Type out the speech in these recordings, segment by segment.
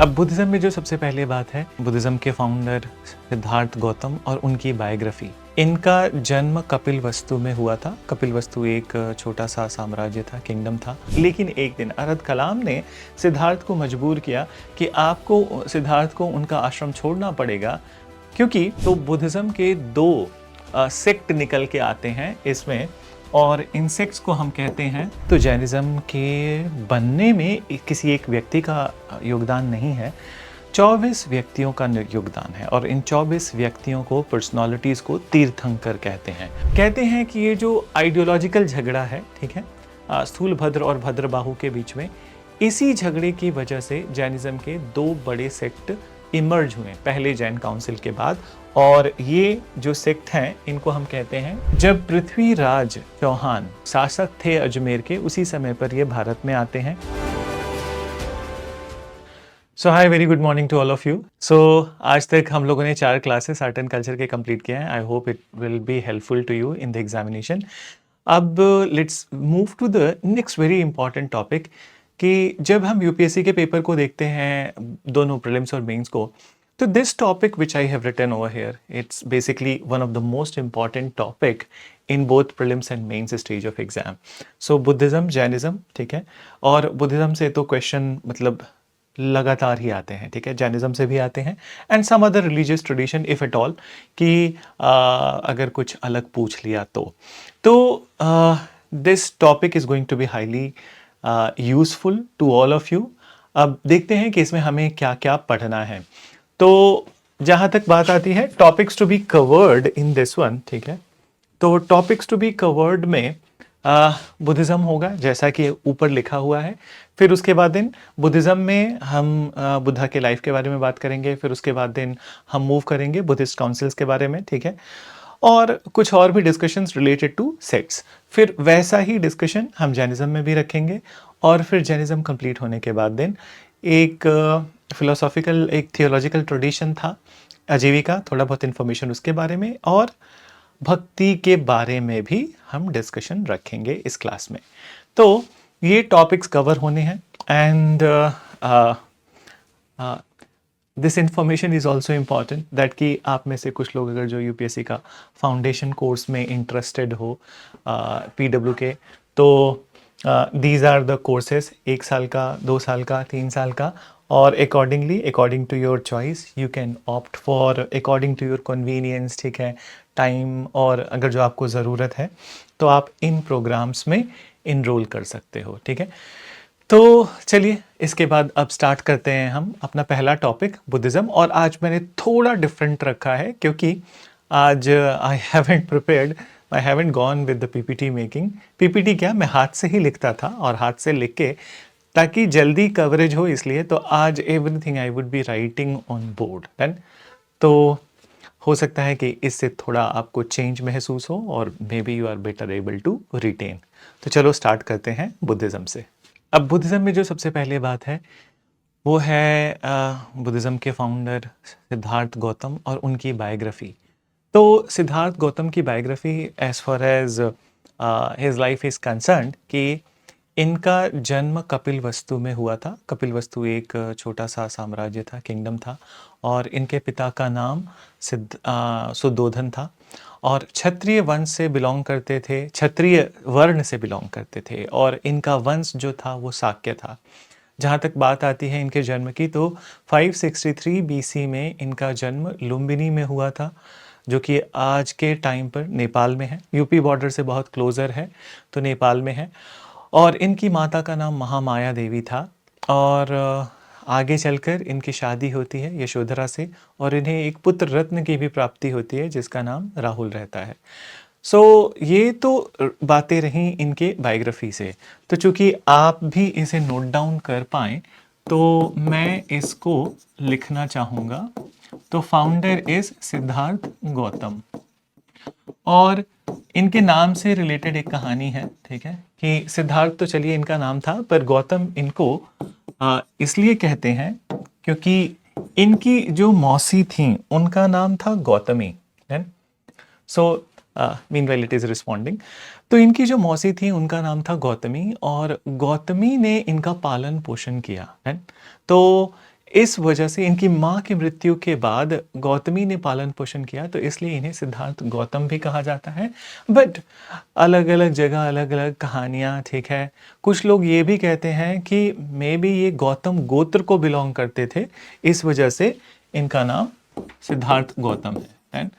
अब बुद्धिज़्म में जो सबसे पहले बात है, बुद्धिज़्म के फाउंडर सिद्धार्थ गौतम और उनकी बायोग्राफी। इनका जन्म कपिलवस्तु में हुआ था। कपिलवस्तु एक छोटा-सा साम्राज्य था, किंगडम था। लेकिन एक दिन अरहत कलाम ने सिद्धार्थ को मजबूर किया कि आपको सिद्धार्थ को उनका आश्रम छोड़ना पड़ेगा, क्योंकि तो बुद्धिज़्म के 2 सेक्ट निकल के आते हैं इसमें, और इन सेक्ट्स को हम कहते हैं। तो जैनिज़्म के बनने में किसी एक व्यक्ति का योगदान नहीं है, 24 व्यक्तियों का योगदान है, और इन 24 व्यक्तियों को, पर्सनालिटीज़ को तीर्थंकर कहते हैं। कहते हैं कि ये जो आइडियोलॉजिकल झगड़ा है, ठीक है, स्थूलभद्र और भद्रबाहु के बीच में, इसी झगड़े की वजह से जैनिज़्म के 2 बड़े सेक्ट इमर्ज हुए पहले जैन काउंसिल के बाद। और ये जो सेक्ट हैं, इनको हम कहते हैं, जब पृथ्वीराज चौहान शासक थे अजमेर के, उसी समय पर ये भारत में आते हैं। So hi, very good morning to all of you. So आज तक हम लोगों ने 4 क्लासेस आर्ट एंड कल्चर के कंप्लीट किए हैं। I hope it will be helpful to you in the examination. अब let's move to the next very important topic, कि जब हम यूपीएससी के पेपर को देखते हैं, दोनों प्रीलिम्स और मेंस को, तो this topic which I have written over here, it's basically one of the most important topic in both prelims and mains stage of exam. So Buddhism, Jainism, ठीक है, और बुद्धिज़्म से तो क्वेश्चन मतलब लगातार ही आते हैं, ठीक है, जैनिज़्म से भी आते हैं, and some other religious tradition if at all, कि अगर कुछ अलग पूछ लिया तो this topic is going to be highly useful to all of you. अब देखते हैं कि इसमें हमें क्या क्या पढ़ना है। तो जहाँ तक बात आती है topics to be covered in this one, ठीक है, तो टॉपिक्स टू बी कवर्ड में बुद्धिज़्म होगा, जैसा कि ऊपर लिखा हुआ है। फिर उसके बाद दिन बुद्धिज़्म में हम बुद्धा के लाइफ के बारे में बात करेंगे। फिर उसके बाद दिन हम मूव करेंगे बुद्धिस्ट काउंसिल्स के बारे में, ठीक है, और कुछ और भी डिस्कशंस रिलेटेड टू सेक्ट्स। फिर वैसा ही डिस्कशन हम जैनिज़्म में भी रखेंगे। और फिर जैनिज़्म कंप्लीट होने के बाद दिन एक फिलोसॉफिकल, एक थियोलॉजिकल ट्रेडिशन था आजीविका, थोड़ा बहुत इन्फॉर्मेशन उसके बारे में, और भक्ति के बारे में भी हम डिस्कशन रखेंगे इस क्लास में। तो ये टॉपिक्स कवर होने हैं, and this information is also important that कि आप में से कुछ लोग अगर जो यूपीएससी का फाउंडेशन कोर्स में इंटरेस्टेड हो, पीडब्ल्यू के, तो दीज आर द कोर्सेज, 1 साल का, 2 साल का, 3 साल का, और according to your choice you can opt for according to your convenience, ठीक है, टाइम, और अगर जो आपको ज़रूरत है तो आप इन प्रोग्राम्स में इनरोल कर सकते हो, ठीक है। तो चलिए इसके बाद अब स्टार्ट करते हैं हम अपना पहला टॉपिक, बुद्धिज़्म। और आज मैंने थोड़ा डिफरेंट रखा है, क्योंकि आज I haven't prepared, I haven't gone with the PPT making. PPT क्या, मैं हाथ से ही लिखता था, और हाथ से लिख के, ताकि जल्दी कवरेज हो, इसलिए तो आज everything I would be writing on board. Then तो हो सकता है कि इससे थोड़ा आपको चेंज महसूस हो, और maybe you are better able to retain. तो चलो स्टार्ट करते हैं बुद्धिज़्म से। अब बुद्धिज़्म में जो सबसे पहले बात है वो है बुद्धिज़्म के फाउंडर सिद्धार्थ गौतम और उनकी बायोग्राफी। तो सिद्धार्थ गौतम की biography, as far as his life is concerned, कि इनका जन्म कपिलवस्तु में हुआ था। कपिलवस्तु एक छोटा सा साम्राज्य था, किंगडम था, और इनके पिता का नाम सुद्धोधन था, और क्षत्रिय वंश से बिलोंग करते थे, क्षत्रिय वर्ण से बिलोंग करते थे, और इनका वंश जो था वो शाक्य था। जहाँ तक बात आती है इनके जन्म की, तो 563 बीसी में इनका जन्म लुम्बिनी में हुआ था, जो कि आज के टाइम पर नेपाल में है। यूपी बॉर्डर से बहुत क्लोज़र है, तो नेपाल में है। और इनकी माता का नाम महामाया देवी था, और आगे चलकर इनकी शादी होती है यशोधरा से, और इन्हें एक पुत्र रत्न की भी प्राप्ति होती है, जिसका नाम राहुल रहता है। सो ये तो बातें रहीं इनके बायोग्राफी से। तो चूंकि आप भी इसे नोट डाउन कर पाएँ, तो मैं इसको लिखना चाहूँगा। तो फाउंडर इज सिद्धार्थ गौतम, और इनके नाम से रिलेटेड एक कहानी है, ठीक है, कि सिद्धार्थ तो चलिए इनका नाम था, पर गौतम इनको इसलिए कहते हैं क्योंकि इनकी जो मौसी थी उनका नाम था गौतमी। सो मीनवाइल इट इज रिस्पॉन्डिंग। तो इनकी जो मौसी थी उनका नाम था गौतमी, और गौतमी ने इनका पालन पोषण किया है। तो इस वजह से इनकी माँ की मृत्यु के बाद गौतमी ने पालन पोषण किया, तो इसलिए इन्हें सिद्धार्थ गौतम भी कहा जाता है। बट अलग अलग जगह अलग अलग कहानियाँ, ठीक है। कुछ लोग ये भी कहते हैं कि मे बी ये गौतम गोत्र को बिलोंग करते थे, इस वजह से इनका नाम सिद्धार्थ गौतम है।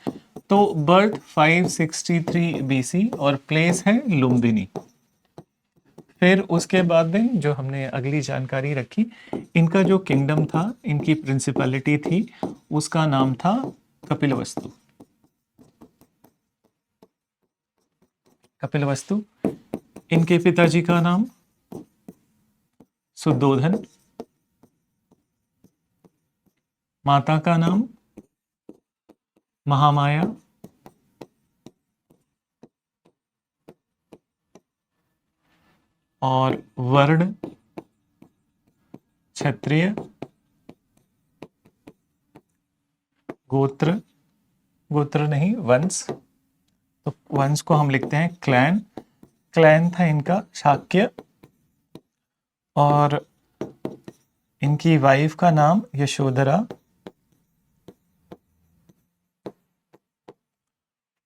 तो बर्थ 563 बीसी और प्लेस है लुम्बिनी। फिर उसके बाद में जो हमने अगली जानकारी रखी, इनका जो किंगडम था, इनकी प्रिंसिपैलिटी थी, उसका नाम था कपिलवस्तु। कपिलवस्तु। इनके पिताजी का नाम सुद्धोधन, माता का नाम महामाया, और वर्ण क्षत्रिय, गोत्र, गोत्र नहीं वंश, तो वंश को हम लिखते हैं क्लैन। क्लैन था इनका शाक्य, और इनकी वाइफ का नाम यशोधरा,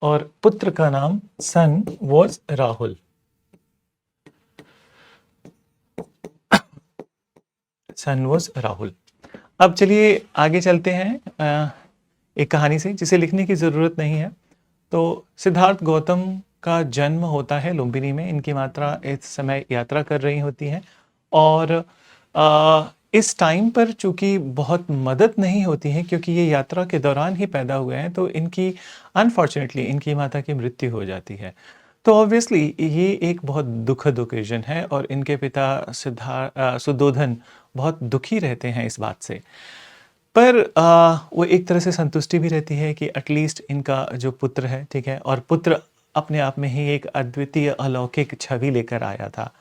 और पुत्र का नाम son was Rahul. Son was Rahul. अब चलिए आगे चलते हैं एक कहानी से जिसे लिखने की ज़रूरत नहीं है। तो सिद्धार्थ गौतम का जन्म होता है लुम्बिनी में। इनकी माता इस समय यात्रा कर रही होती हैं, और इस टाइम पर चूंकि बहुत मदद नहीं होती है, क्योंकि ये यात्रा के दौरान ही पैदा हुए हैं, तो इनकी अनफॉर्चुनेटली इनकी माता की मृत्यु हो जाती है। तो ऑब्वियसली ये एक बहुत दुखद ओकेजन है, और इनके पिता सुद्धोधन बहुत दुखी रहते हैं इस बात से। पर वो एक तरह से संतुष्टि भी रहती है कि एटलीस्ट इनका जो पुत्र है, ठीक है, और पुत्र अपने आप में ही एक अद्वितीय अलौकिक छवि लेकर आया था।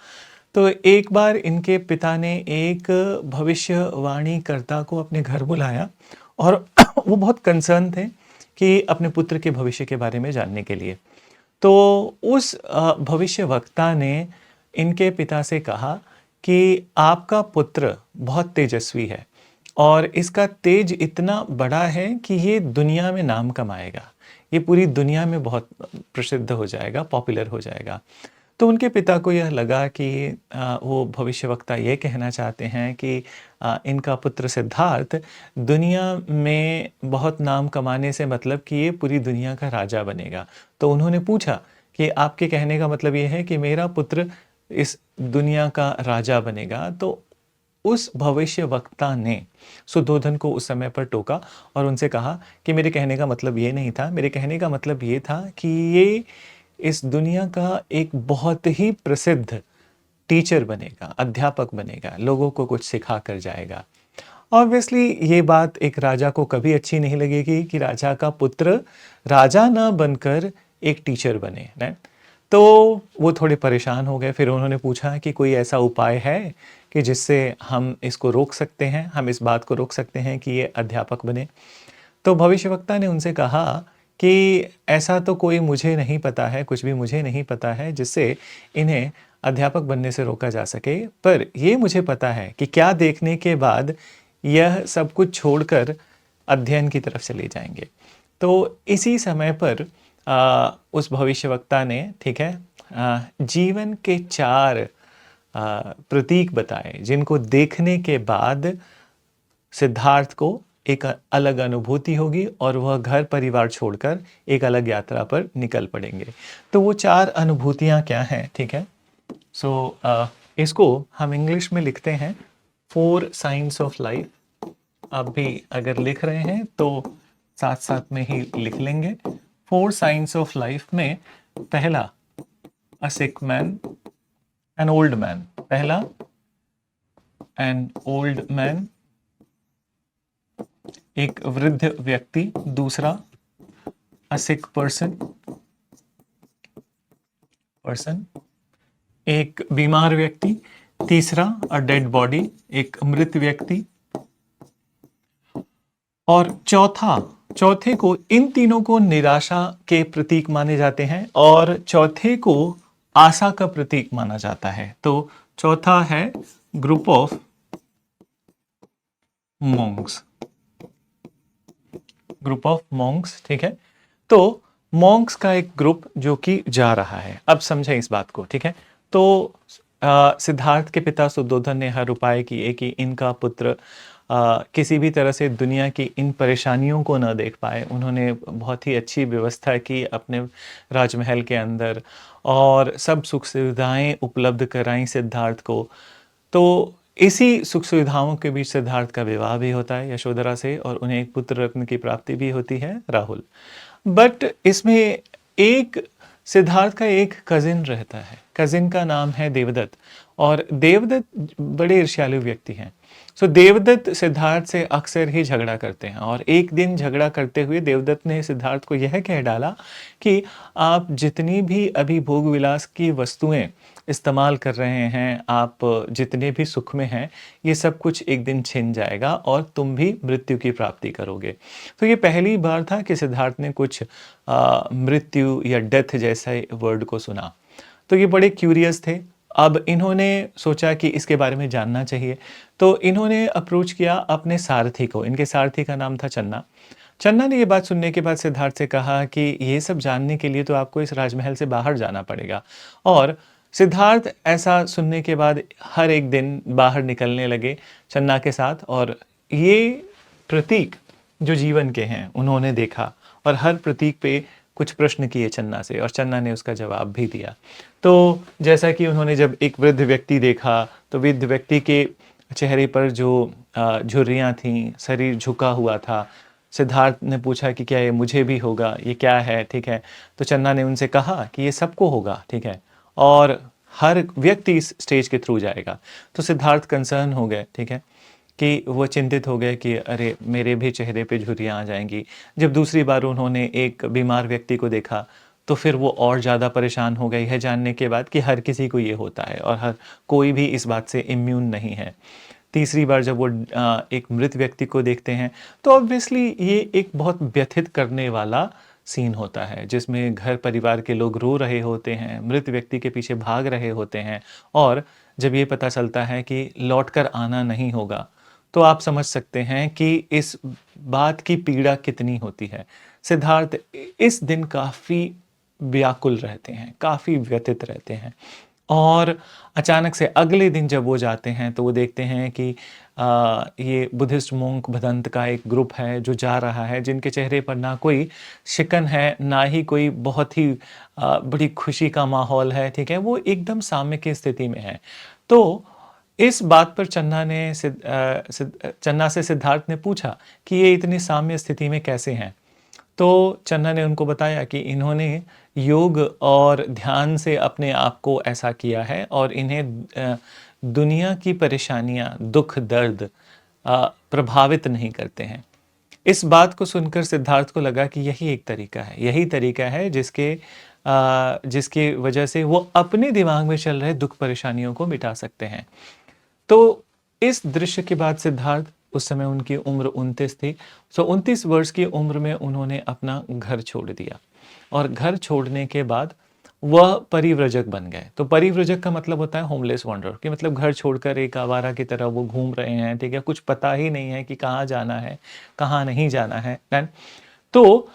तो एक बार इनके पिता ने एक भविष्यवाणीकर्ता को अपने घर बुलाया, और वो बहुत कंसर्न थे कि अपने पुत्र के भविष्य के बारे में जानने के लिए। तो उस भविष्यवक्ता ने इनके पिता से कहा कि आपका पुत्र बहुत तेजस्वी है, और इसका तेज इतना बड़ा है कि ये दुनिया में नाम कमाएगा, ये पूरी दुनिया में बहुत प्रसिद्ध हो जाएगा, पॉपुलर हो जाएगा। तो उनके पिता को यह लगा कि वो भविष्यवक्ता ये कहना चाहते हैं कि इनका पुत्र सिद्धार्थ दुनिया में बहुत नाम कमाने से मतलब कि ये पूरी दुनिया का राजा बनेगा। तो उन्होंने पूछा कि आपके कहने का मतलब ये है कि मेरा पुत्र इस दुनिया का राजा बनेगा? तो उस भविष्यवक्ता ने सुद्धोधन को उस समय पर टोका और उनसे कहा कि मेरे कहने का मतलब ये नहीं था, मेरे कहने का मतलब ये था कि ये इस दुनिया का एक बहुत ही प्रसिद्ध टीचर बनेगा, अध्यापक बनेगा, लोगों को कुछ सिखा कर जाएगा। ऑब्वियसली ये बात एक राजा को कभी अच्छी नहीं लगेगी कि राजा का पुत्र राजा ना बनकर एक टीचर बने, राइट। तो वो थोड़े परेशान हो गए। फिर उन्होंने पूछा कि कोई ऐसा उपाय है कि जिससे हम इसको रोक सकते हैं, हम इस बात को रोक सकते हैं कि ये अध्यापक बने। तो भविष्यवक्ता ने उनसे कहा कि ऐसा तो कोई मुझे नहीं पता है, कुछ भी मुझे नहीं पता है जिससे इन्हें अध्यापक बनने से रोका जा सके, पर ये मुझे पता है कि क्या देखने के बाद यह सब कुछ छोड़कर अध्ययन की तरफ चले जाएंगे। तो इसी समय पर उस भविष्यवक्ता ने, ठीक है, जीवन के 4 प्रतीक बताए जिनको देखने के बाद सिद्धार्थ को एक अलग अनुभूति होगी और वह घर परिवार छोड़कर एक अलग यात्रा पर निकल पड़ेंगे। तो वो 4 अनुभूतियाँ क्या हैं, ठीक है। सो इसको हम इंग्लिश में लिखते हैं 4 साइंस ऑफ लाइफ। आप भी अगर लिख रहे हैं तो साथ साथ में ही लिख लेंगे। 4 साइंस ऑफ लाइफ में पहला a sick man, an old man. पहला एन ओल्ड मैन, एक वृद्ध व्यक्ति। दूसरा अ सिक पर्सन, एक बीमार व्यक्ति। तीसरा अ डेड बॉडी, एक मृत व्यक्ति। और चौथे को, इन तीनों को निराशा के प्रतीक माने जाते हैं और चौथे को आशा का प्रतीक माना जाता है। तो चौथा है group of Monks, group of Monks, ठीक है। तो मॉन्क्स का एक ग्रुप जो कि जा रहा है, अब समझें इस बात को, ठीक है। तो सिद्धार्थ के पिता सुद्धोधन ने हर उपाय किए कि इनका पुत्र किसी भी तरह से दुनिया की इन परेशानियों को न देख पाए। उन्होंने बहुत ही अच्छी व्यवस्था की अपने राजमहल के अंदर और सब सुख सुविधाएं उपलब्ध कराई सिद्धार्थ को। तो इसी सुख सुविधाओं के बीच सिद्धार्थ का विवाह भी होता है यशोधरा से और उन्हें एक पुत्र रत्न की प्राप्ति भी होती है, राहुल। बट इसमें एक सिद्धार्थ का एक कजिन रहता है, कजिन का नाम है देवदत्त, और देवदत्त बड़े ईर्ष्यालु व्यक्ति हैं। सो देवदत्त सिद्धार्थ से अक्सर ही झगड़ा करते हैं और एक दिन झगड़ा करते हुए देवदत्त ने सिद्धार्थ को यह कह डाला कि आप जितनी भी अभी भोग विलास की वस्तुएं इस्तेमाल कर रहे हैं, आप जितने भी सुख में हैं, ये सब कुछ एक दिन छिन जाएगा और तुम भी मृत्यु की प्राप्ति करोगे। तो ये पहली बार था कि सिद्धार्थ ने कुछ मृत्यु या डेथ जैसे वर्ड को सुना। तो ये बड़े क्यूरियस थे। अब इन्होंने सोचा कि इसके बारे में जानना चाहिए, तो इन्होंने अप्रोच किया अपने सारथी को। इनके सारथी का नाम था चन्ना। चन्ना ने ये बात सुनने के बाद सिद्धार्थ से कहा कि ये सब जानने के लिए तो आपको इस राजमहल से बाहर जाना पड़ेगा। और सिद्धार्थ ऐसा सुनने के बाद हर एक दिन बाहर निकलने लगे चन्ना के साथ, और ये प्रतीक जो जीवन के हैं उन्होंने देखा और हर प्रतीक पे कुछ प्रश्न किए चन्ना से, और चन्ना ने उसका जवाब भी दिया। तो जैसा कि उन्होंने जब एक वृद्ध व्यक्ति देखा तो वृद्ध व्यक्ति के चेहरे पर जो झुर्रियाँ थीं, शरीर झुका हुआ था। सिद्धार्थ ने पूछा कि क्या ये मुझे भी होगा, ये क्या है, ठीक है। तो चन्ना ने उनसे कहा कि ये सबको होगा, ठीक है, और हर व्यक्ति इस स्टेज के थ्रू जाएगा। तो सिद्धार्थ कंसर्न हो गए, ठीक है, कि वो चिंतित हो गए कि अरे मेरे भी चेहरे पे झुर्रियाँ आ जाएंगी। जब दूसरी बार उन्होंने एक बीमार व्यक्ति को देखा तो फिर वो और ज़्यादा परेशान हो गई है जानने के बाद कि हर किसी को ये होता है और हर कोई भी इस बात से इम्यून नहीं है। तीसरी बार जब वो एक मृत व्यक्ति को देखते हैं तो ऑब्वियसली ये एक बहुत व्यथित करने वाला सीन होता है, जिसमें घर परिवार के लोग रो रहे होते हैं, मृत व्यक्ति के पीछे भाग रहे होते हैं, और जब ये पता चलता है कि लौट कर आना नहीं होगा तो आप समझ सकते हैं कि इस बात की पीड़ा कितनी होती है। सिद्धार्थ इस दिन काफ़ी व्याकुल रहते हैं, काफ़ी व्यथित रहते हैं, और अचानक से अगले दिन जब वो जाते हैं तो वो देखते हैं कि ये बुद्धिस्ट मोंक भदंत का एक ग्रुप है जो जा रहा है, जिनके चेहरे पर ना कोई शिकन है, ना ही कोई बहुत ही बड़ी खुशी का माहौल है, ठीक है, वो एकदम साम्य की स्थिति में है। तो इस बात पर चन्ना से सिद्धार्थ ने पूछा कि ये इतनी साम्य स्थिति में कैसे हैं। तो चन्ना ने उनको बताया कि इन्होंने योग और ध्यान से अपने आप को ऐसा किया है और इन्हें दुनिया की परेशानियां, दुख, दर्द प्रभावित नहीं करते हैं। इस बात को सुनकर सिद्धार्थ को लगा कि यही एक तरीका है, यही तरीका है जिसकी वजह से वो अपने दिमाग में चल रहे दुख परेशानियों को मिटा सकते हैं। तो इस दृश्य के बाद सिद्धार्थ, उस समय उनकी उम्र 29 थी, 29 वर्ष की उम्र में उन्होंने अपना घर छोड़ दिया, और घर छोड़ने के बाद वह परिव्रजक बन गए। तो परिव्रजक का मतलब होता है होमलेस वॉन्डरर, कि मतलब घर छोड़कर एक आवारा की तरह वो घूम रहे हैं, ठीक है, कुछ पता ही नहीं है कि कहाँ जाना है, कहाँ नहीं जाना है। तो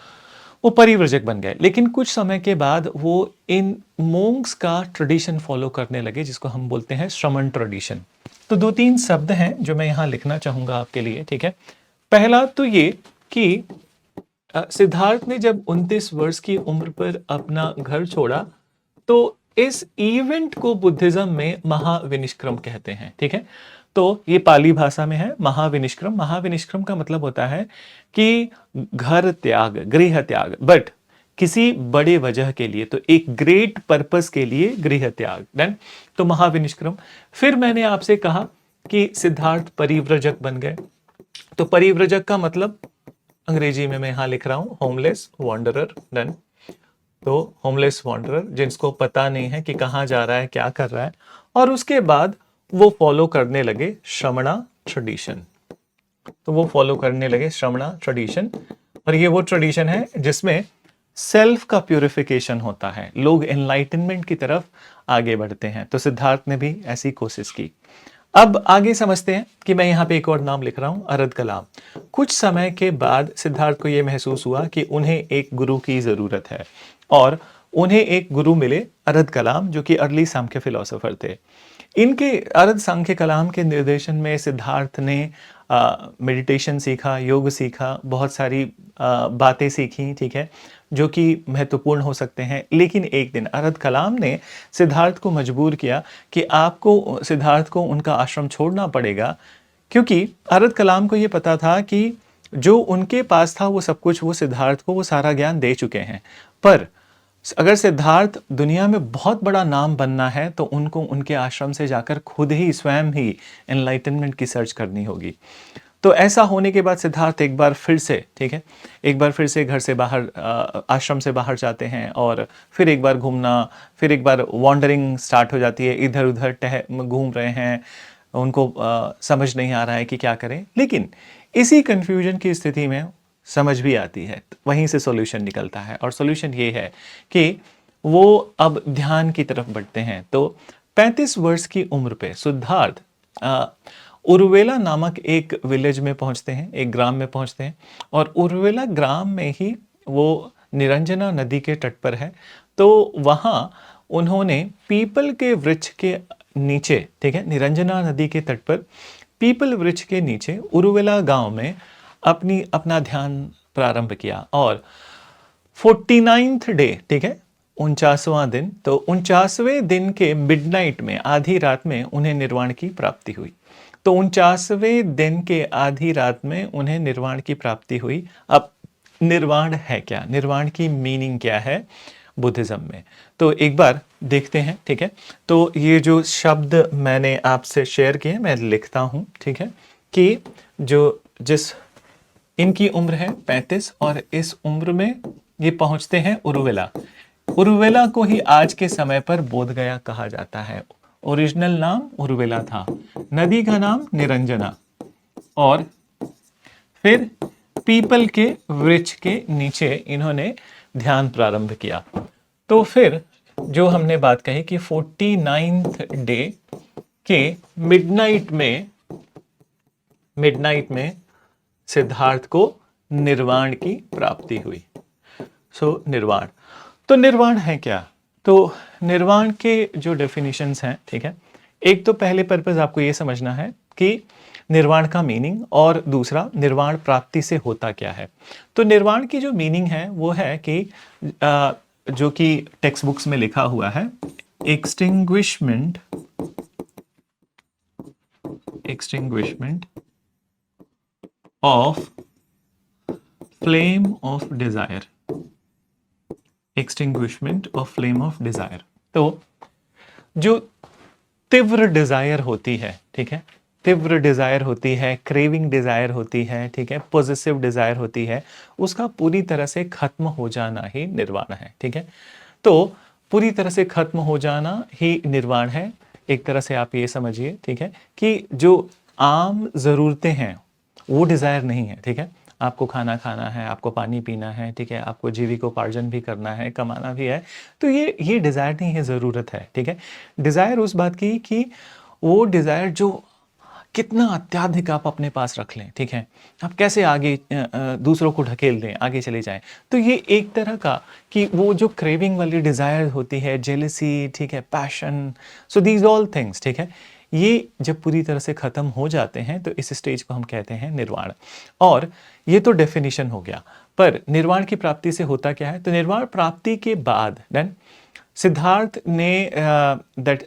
वो परिव्रजक बन गए, लेकिन कुछ समय के बाद वो इन मोंक्स का ट्रेडिशन फॉलो करने लगे, जिसको हम बोलते हैं श्रमण ट्रेडिशन। तो 2-3 शब्द हैं जो मैं यहाँ लिखना चाहूँगा आपके लिए, ठीक है। पहला तो ये कि सिद्धार्थ ने जब 29 वर्ष की उम्र पर अपना घर छोड़ा तो इस इवेंट को बुद्धिज्म में महाविनिष्क्रम कहते हैं, ठीक है। तो ये पाली भाषा में है महाविनिष्क्रम। महाविनिष्क्रम का मतलब होता है कि घर त्याग, गृह त्याग, बट किसी बड़े वजह के लिए, तो एक ग्रेट पर्पस के लिए गृह त्याग, डन। तो महाविनिष्क्रम। फिर मैंने आपसे कहा कि सिद्धार्थ परिव्रजक बन गए। तो परिव्रजक का मतलब अंग्रेजी में मैं यहां लिख रहा हूं होमलेस वॉन्डरर, डन। तो होमलेस वॉन्डरर, जिसको पता नहीं है कि कहाँ जा रहा है, क्या कर रहा है, और उसके बाद वो फॉलो करने लगे श्रमणा ट्रेडिशन। तो वो फॉलो करने लगे श्रमणा ट्रेडिशन, और ये वो ट्रेडिशन है जिसमें सेल्फ का प्यूरिफिकेशन होता है, लोग एनलाइटनमेंट की तरफ आगे बढ़ते हैं। तो सिद्धार्थ ने भी ऐसी कोशिश की। अब आगे समझते हैं कि मैं यहाँ पे एक और नाम लिख रहा हूँ, अरद कलाम। कुछ समय के बाद सिद्धार्थ को ये महसूस हुआ कि उन्हें एक गुरु की ज़रूरत है और उन्हें एक गुरु मिले, अरद कलाम, जो कि अर्ली सांख्य फिलोसोफर थे। इनके अरद सांख्य कलाम के निर्देशन में सिद्धार्थ ने मेडिटेशन सीखा, योग सीखा, बहुत सारी बातें सीखी, ठीक है, जो कि महत्वपूर्ण हो सकते हैं। लेकिन एक दिन अरद कलाम ने सिद्धार्थ को मजबूर किया कि आपको, सिद्धार्थ को उनका आश्रम छोड़ना पड़ेगा, क्योंकि अरद कलाम को ये पता था कि जो उनके पास था वो सब कुछ, वो सिद्धार्थ को वो सारा ज्ञान दे चुके हैं। पर अगर सिद्धार्थ दुनिया में बहुत बड़ा नाम बनना है तो उनको उनके आश्रम से जाकर खुद ही स्वयं ही एनलाइटनमेंट की सर्च करनी होगी। तो ऐसा होने के बाद सिद्धार्थ एक बार फिर से, ठीक है, एक बार फिर से घर से बाहर, आश्रम से बाहर जाते हैं और फिर एक बार घूमना, फिर एक बार वॉन्डरिंग स्टार्ट हो जाती है, इधर उधर घूम रहे हैं, उनको समझ नहीं आ रहा है कि क्या करें। लेकिन इसी कंफ्यूजन की स्थिति में समझ भी आती है, वहीं से सॉल्यूशन निकलता है, और सॉल्यूशन ये है कि वो अब ध्यान की तरफ बढ़ते हैं। तो 35 वर्ष की उम्र पे सिद्धार्थ उर्वेला नामक एक विलेज में पहुंचते हैं, एक ग्राम में पहुंचते हैं, और उर्वेला ग्राम में ही वो निरंजना नदी के तट पर है। तो वहाँ उन्होंने पीपल के वृक्ष के नीचे, ठीक है, निरंजना नदी के तट पर पीपल वृक्ष के नीचे उर्वेला गांव में अपना ध्यान प्रारंभ किया। और 49th डे, ठीक है, 49वां दिन, तो 49वें दिन के मिडनाइट में, आधी रात में उन्हें निर्वाण की प्राप्ति हुई। तो 49वें दिन के आधी रात में उन्हें निर्वाण की प्राप्ति हुई। अब निर्वाण है क्या, निर्वाण की मीनिंग क्या है बुद्धिज्म में, तो एक बार देखते हैं, ठीक है। तो ये जो शब्द मैंने आपसे शेयर किए मैं लिखता हूं, ठीक है, कि जिस इनकी उम्र है 35 और इस उम्र में ये पहुंचते हैं उर्वेला। उर्वेला को ही आज के समय पर बोधगया कहा जाता है। ओरिजिनल नाम उर्वेला था, नदी का नाम निरंजना, और फिर पीपल के वृक्ष के नीचे इन्होंने ध्यान प्रारंभ किया। तो फिर जो हमने बात कही कि 49th डे के मिडनाइट में सिद्धार्थ को निर्वाण की प्राप्ति हुई। निर्वाण, तो निर्वाण है क्या? तो निर्वाण के जो डेफिनेशंस हैं, ठीक है, एक तो पहले पर्पस आपको ये समझना है कि निर्वाण का मीनिंग, और दूसरा निर्वाण प्राप्ति से होता क्या है। तो निर्वाण की जो मीनिंग है वो है कि जो कि टेक्स्ट बुक्स में लिखा हुआ है, extinguishment of flame of desire, extinguishment of flame of desire. तो जो तीव्र डिजायर होती है, ठीक है, तीव्र डिजायर होती है, क्रेविंग डिजायर होती है, ठीक है, पॉजिटिव डिजायर होती है, उसका पूरी तरह से खत्म हो जाना ही निर्वाण है, ठीक है। तो पूरी तरह से खत्म हो जाना ही निर्वाण है। एक तरह से आप ये समझिए, ठीक है, कि जो आम जरूरतें हैं वो डिजायर नहीं है, ठीक है। आपको खाना खाना है, आपको पानी पीना है, ठीक है, आपको जीविकोपार्जन भी करना है, कमाना भी है, तो ये डिजायर नहीं है, जरूरत है, ठीक है। डिजायर उस बात की कि वो डिजायर जो कितना अत्याधिक आप अपने पास रख लें, ठीक है, आप कैसे आगे दूसरों को ढकेल दें, आगे चले जाएं। तो ये एक तरह का कि वो जो क्रेविंग वाली डिजायर होती है, जेलसी, ठीक है, passion, so these all things, ठीक है, ये जब पूरी तरह से खत्म हो जाते हैं तो इस स्टेज को हम कहते हैं निर्वाण। और ये तो डेफिनेशन हो गया, पर निर्वाण की प्राप्ति से होता क्या है? तो निर्वाण प्राप्ति के बाद देन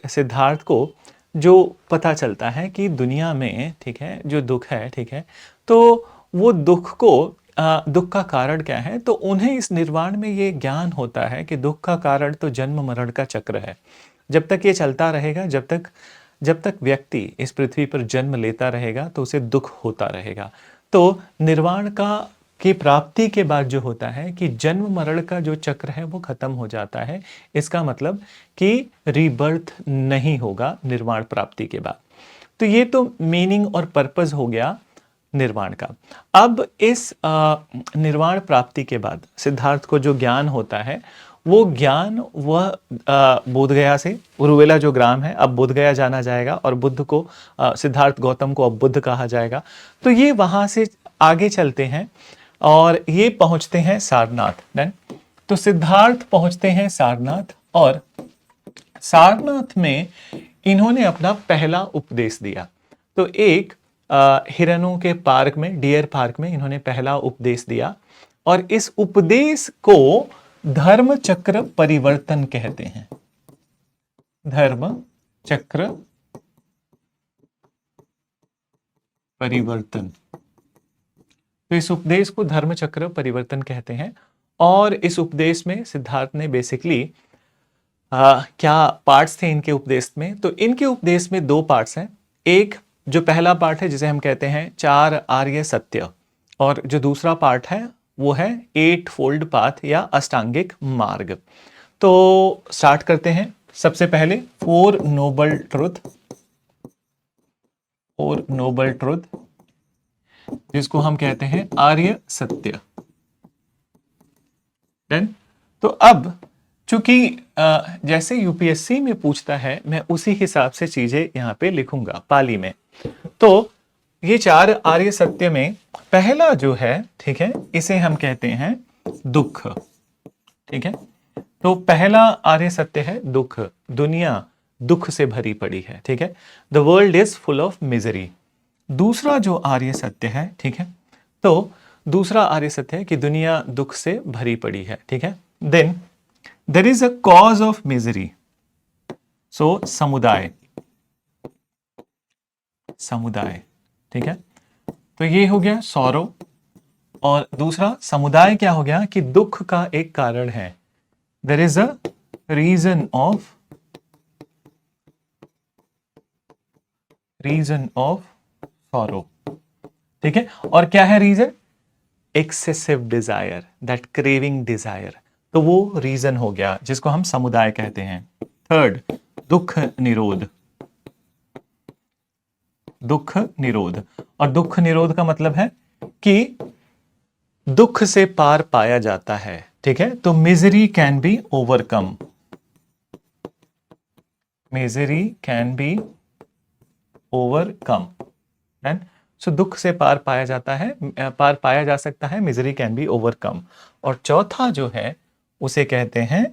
सिद्धार्थ को जो पता चलता है कि दुनिया में, ठीक है, जो दुख है, ठीक है, तो वो दुख का कारण क्या है? तो उन्हें इस निर्वाण में ये ज्ञान होता है कि दुख का कारण तो जन्म मरण का चक्र है। जब तक ये चलता रहेगा, जब तक व्यक्ति इस पृथ्वी पर जन्म लेता रहेगा तो उसे दुख होता रहेगा। तो निर्वाण की प्राप्ति के बाद जो होता है कि जन्म मरण का जो चक्र है वो खत्म हो जाता है। इसका मतलब कि रीबर्थ नहीं होगा निर्वाण प्राप्ति के बाद। तो ये तो मीनिंग और पर्पस हो गया निर्वाण का। अब इस निर्वाण प्राप्ति के बाद सिद्धार्थ को जो ज्ञान होता है वो ज्ञान वह बोध गया से, उर्वेला जो ग्राम है अब बोध गया जाना जाएगा और बुद्ध को सिद्धार्थ गौतम को अब बुद्ध कहा जाएगा। तो ये वहां से आगे चलते हैं और ये पहुंचते हैं सारनाथ। डन। तो सिद्धार्थ पहुंचते हैं सारनाथ और सारनाथ में इन्होंने अपना पहला उपदेश दिया। तो एक हिरणों के पार्क में, डियर पार्क में इन्होंने पहला उपदेश दिया और इस उपदेश को धर्म चक्र परिवर्तन कहते हैं। धर्म चक्र परिवर्तन। तो इस उपदेश को धर्म चक्र परिवर्तन कहते हैं और इस उपदेश में सिद्धार्थ ने बेसिकली क्या पार्ट्स थे इनके उपदेश में? तो इनके उपदेश में दो पार्ट्स हैं। एक जो पहला पार्ट है जिसे हम कहते हैं 4 आर्य सत्य, और जो दूसरा पार्ट है वो है 8 फोल्ड पाथ या अष्टांगिक मार्ग। तो स्टार्ट करते हैं। सबसे पहले 4 नोबल ट्रुथ, 4 नोबल ट्रुथ जिसको हम कहते हैं आर्य सत्य। डन। तो अब चूंकि जैसे यूपीएससी में पूछता है मैं उसी हिसाब से चीजें यहां पे लिखूंगा पाली में। तो ये 4 आर्य सत्य में पहला जो है, ठीक है, इसे हम कहते हैं दुख। ठीक है, तो पहला आर्य सत्य है दुख। दुनिया दुख से भरी पड़ी है। ठीक है, the world is full of misery. दूसरा जो आर्य सत्य है, ठीक है, तो दूसरा आर्य सत्य है कि दुनिया दुख से भरी पड़ी है। ठीक है, then there is a cause of misery, so समुदाय, समुदाय। ठीक है, तो ये हो गया सौरव। और दूसरा समुदाय क्या हो गया कि दुख का एक कारण है। There is a reason of, reason of sorrow. ठीक है, और क्या है reason? Excessive desire, that craving desire. तो वो रीजन हो गया जिसको हम समुदाय कहते हैं। थर्ड, दुख निरोध, दुख निरोध। और दुख निरोध का मतलब है कि दुख से पार पाया जाता है। ठीक है, तो misery can be overcome, misery can be overcome. So दुख से पार पाया जाता है, पार पाया जा सकता है, मिजरी कैन बी ओवरकम। और चौथा जो है उसे कहते हैं,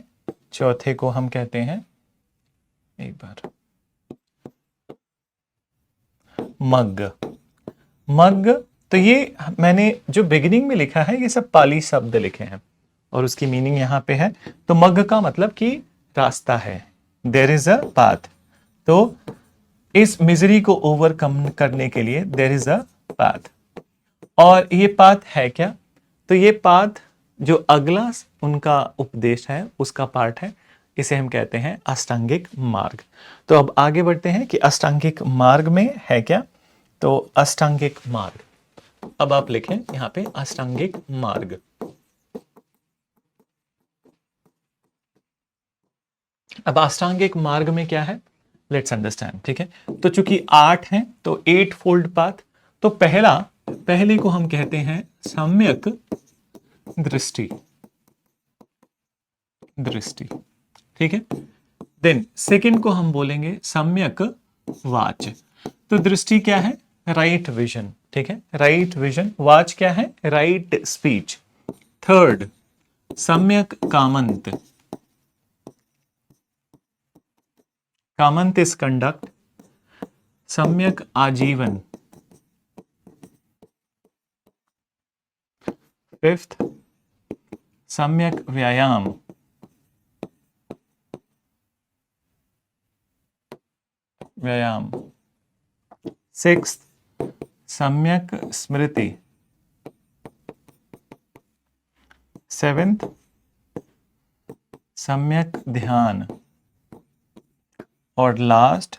चौथे को हम कहते हैं, एक बार, मग। मग, तो ये मैंने जो बिगिनिंग में लिखा है ये सब पाली शब्द लिखे हैं और उसकी मीनिंग यहां पे है। तो मग का मतलब कि रास्ता है, देयर इज अ पाथ। तो इस मिजरी को ओवरकम करने के लिए देयर इज अ पाथ। और ये पाथ है क्या? तो ये पाथ जो अगला उनका उपदेश है उसका पार्ट है, इसे हम कहते हैं अष्टांगिक मार्ग। तो अब आगे बढ़ते हैं कि अष्टांगिक मार्ग में है क्या। तो अष्टांगिक मार्ग, अब आप लिखें यहां पे अष्टांगिक मार्ग। अब अष्टांगिक मार्ग में क्या है, लेट्स अंडरस्टैंड। ठीक है, तो चूंकि 8 हैं तो 8 फोल्ड पाथ। तो पहले को हम कहते हैं सम्यक दृष्टि, दृष्टि। ठीक है, देन सेकंड को हम बोलेंगे सम्यक वाच। तो दृष्टि क्या है? Right vision. ठीक है, राइट विजन। वाच क्या है? Right speech. थर्ड, सम्यक कामंत, कामंत इज कंडक्ट। सम्यक आजीवन। फिफ्थ, सम्यक व्यायाम। व्यायाम। सिक्स्थ, सम्यक स्मृति। सेवेंथ, सम्यक ध्यान। और लास्ट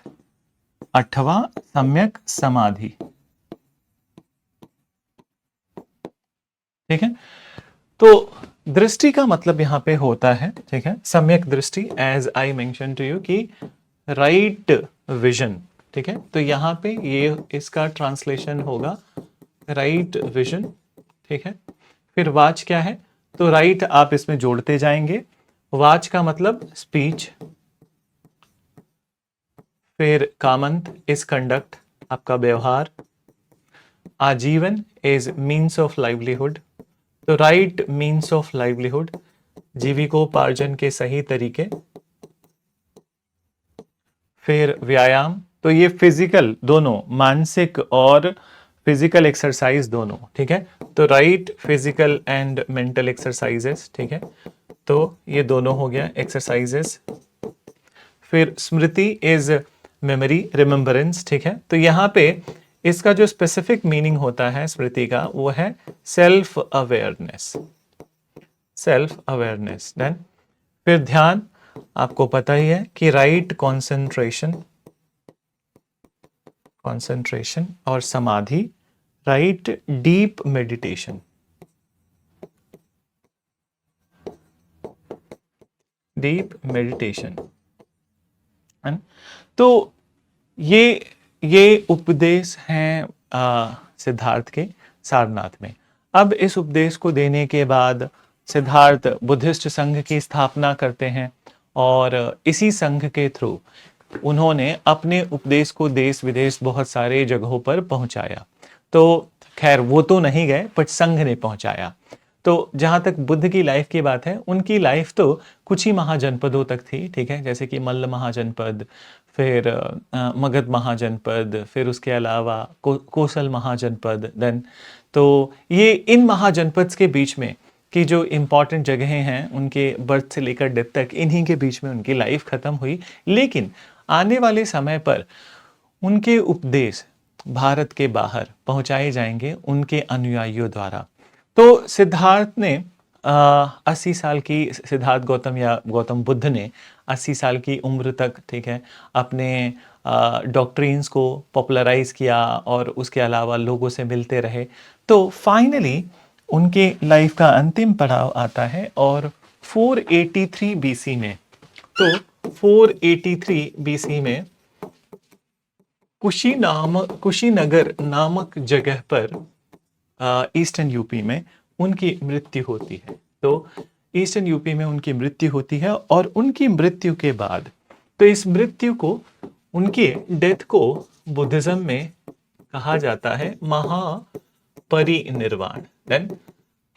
8वां, सम्यक समाधि। ठीक है, तो दृष्टि का मतलब यहां पे होता है, ठीक है, सम्यक दृष्टि, as I mention to you, कि राइट विजन। ठीक है, तो यहां पे ये इसका ट्रांसलेशन होगा राइट विजन। ठीक है, फिर वाच क्या है? तो राइट आप इसमें जोड़ते जाएंगे वाच का मतलब स्पीच, फिर कामंत इज कंडक्ट, आपका व्यवहार, आजीवन इज मीन्स ऑफ लाइवलीहुड, तो राइट मीन्स ऑफ लाइवलीहुड, जीविकोपार्जन के सही तरीके, फिर व्यायाम, तो ये फिजिकल दोनों, मानसिक और फिजिकल एक्सरसाइज दोनों, ठीक है, तो right physical and mental exercises, ठीक है, तो ये दोनों हो गया एक्सरसाइजेस। फिर स्मृति इज मेमोरी, रिमेम्बरेंस, ठीक है, तो यहां पे इसका जो स्पेसिफिक मीनिंग होता है स्मृति का वो है self awareness, self awareness. Then फिर ध्यान, आपको पता ही है कि राइट कंसंट्रेशन, कंसंट्रेशन, और समाधि right deep meditation, deep meditation. तो ये उपदेश हैं सिद्धार्थ के सारनाथ में। अब इस उपदेश को देने के बाद सिद्धार्थ बुद्धिस्ट संघ की स्थापना करते हैं और इसी संघ के थ्रू उन्होंने अपने उपदेश को देश विदेश बहुत सारे जगहों पर पहुंचाया। तो खैर वो तो नहीं गए बट संघ ने पहुंचाया। तो जहां तक बुद्ध की लाइफ की बात है, उनकी लाइफ तो कुछ ही महाजनपदों तक थी, ठीक है, जैसे कि मल्ल महाजनपद, फिर मगध महाजनपद, फिर उसके अलावा कोसल महाजनपद। देन तो ये इन महाजनपद के बीच में की जो इम्पॉर्टेंट जगहें हैं उनके बर्थ से लेकर डेथ तक, इन्हीं के बीच में उनकी लाइफ खत्म हुई। लेकिन आने वाले समय पर उनके उपदेश भारत के बाहर पहुंचाए जाएंगे उनके अनुयायियों द्वारा। तो सिद्धार्थ ने 80 साल की, सिद्धार्थ गौतम या गौतम बुद्ध ने 80 साल की उम्र तक, ठीक है, अपने डॉक्ट्रिन्स को पॉपुलराइज किया और उसके अलावा लोगों से मिलते रहे। तो फाइनली उनके लाइफ का अंतिम पड़ाव आता है और 483 बीसी में, तो 483 बीसी में कुशीनगर नामक जगह पर ईस्टर्न यूपी में उनकी मृत्यु होती है। तो ईस्टर्न यूपी में उनकी मृत्यु होती है और उनकी मृत्यु के बाद, तो इस मृत्यु को, उनके डेथ को बुद्धिज्म में कहा जाता है महापरिनिर्वाण। देन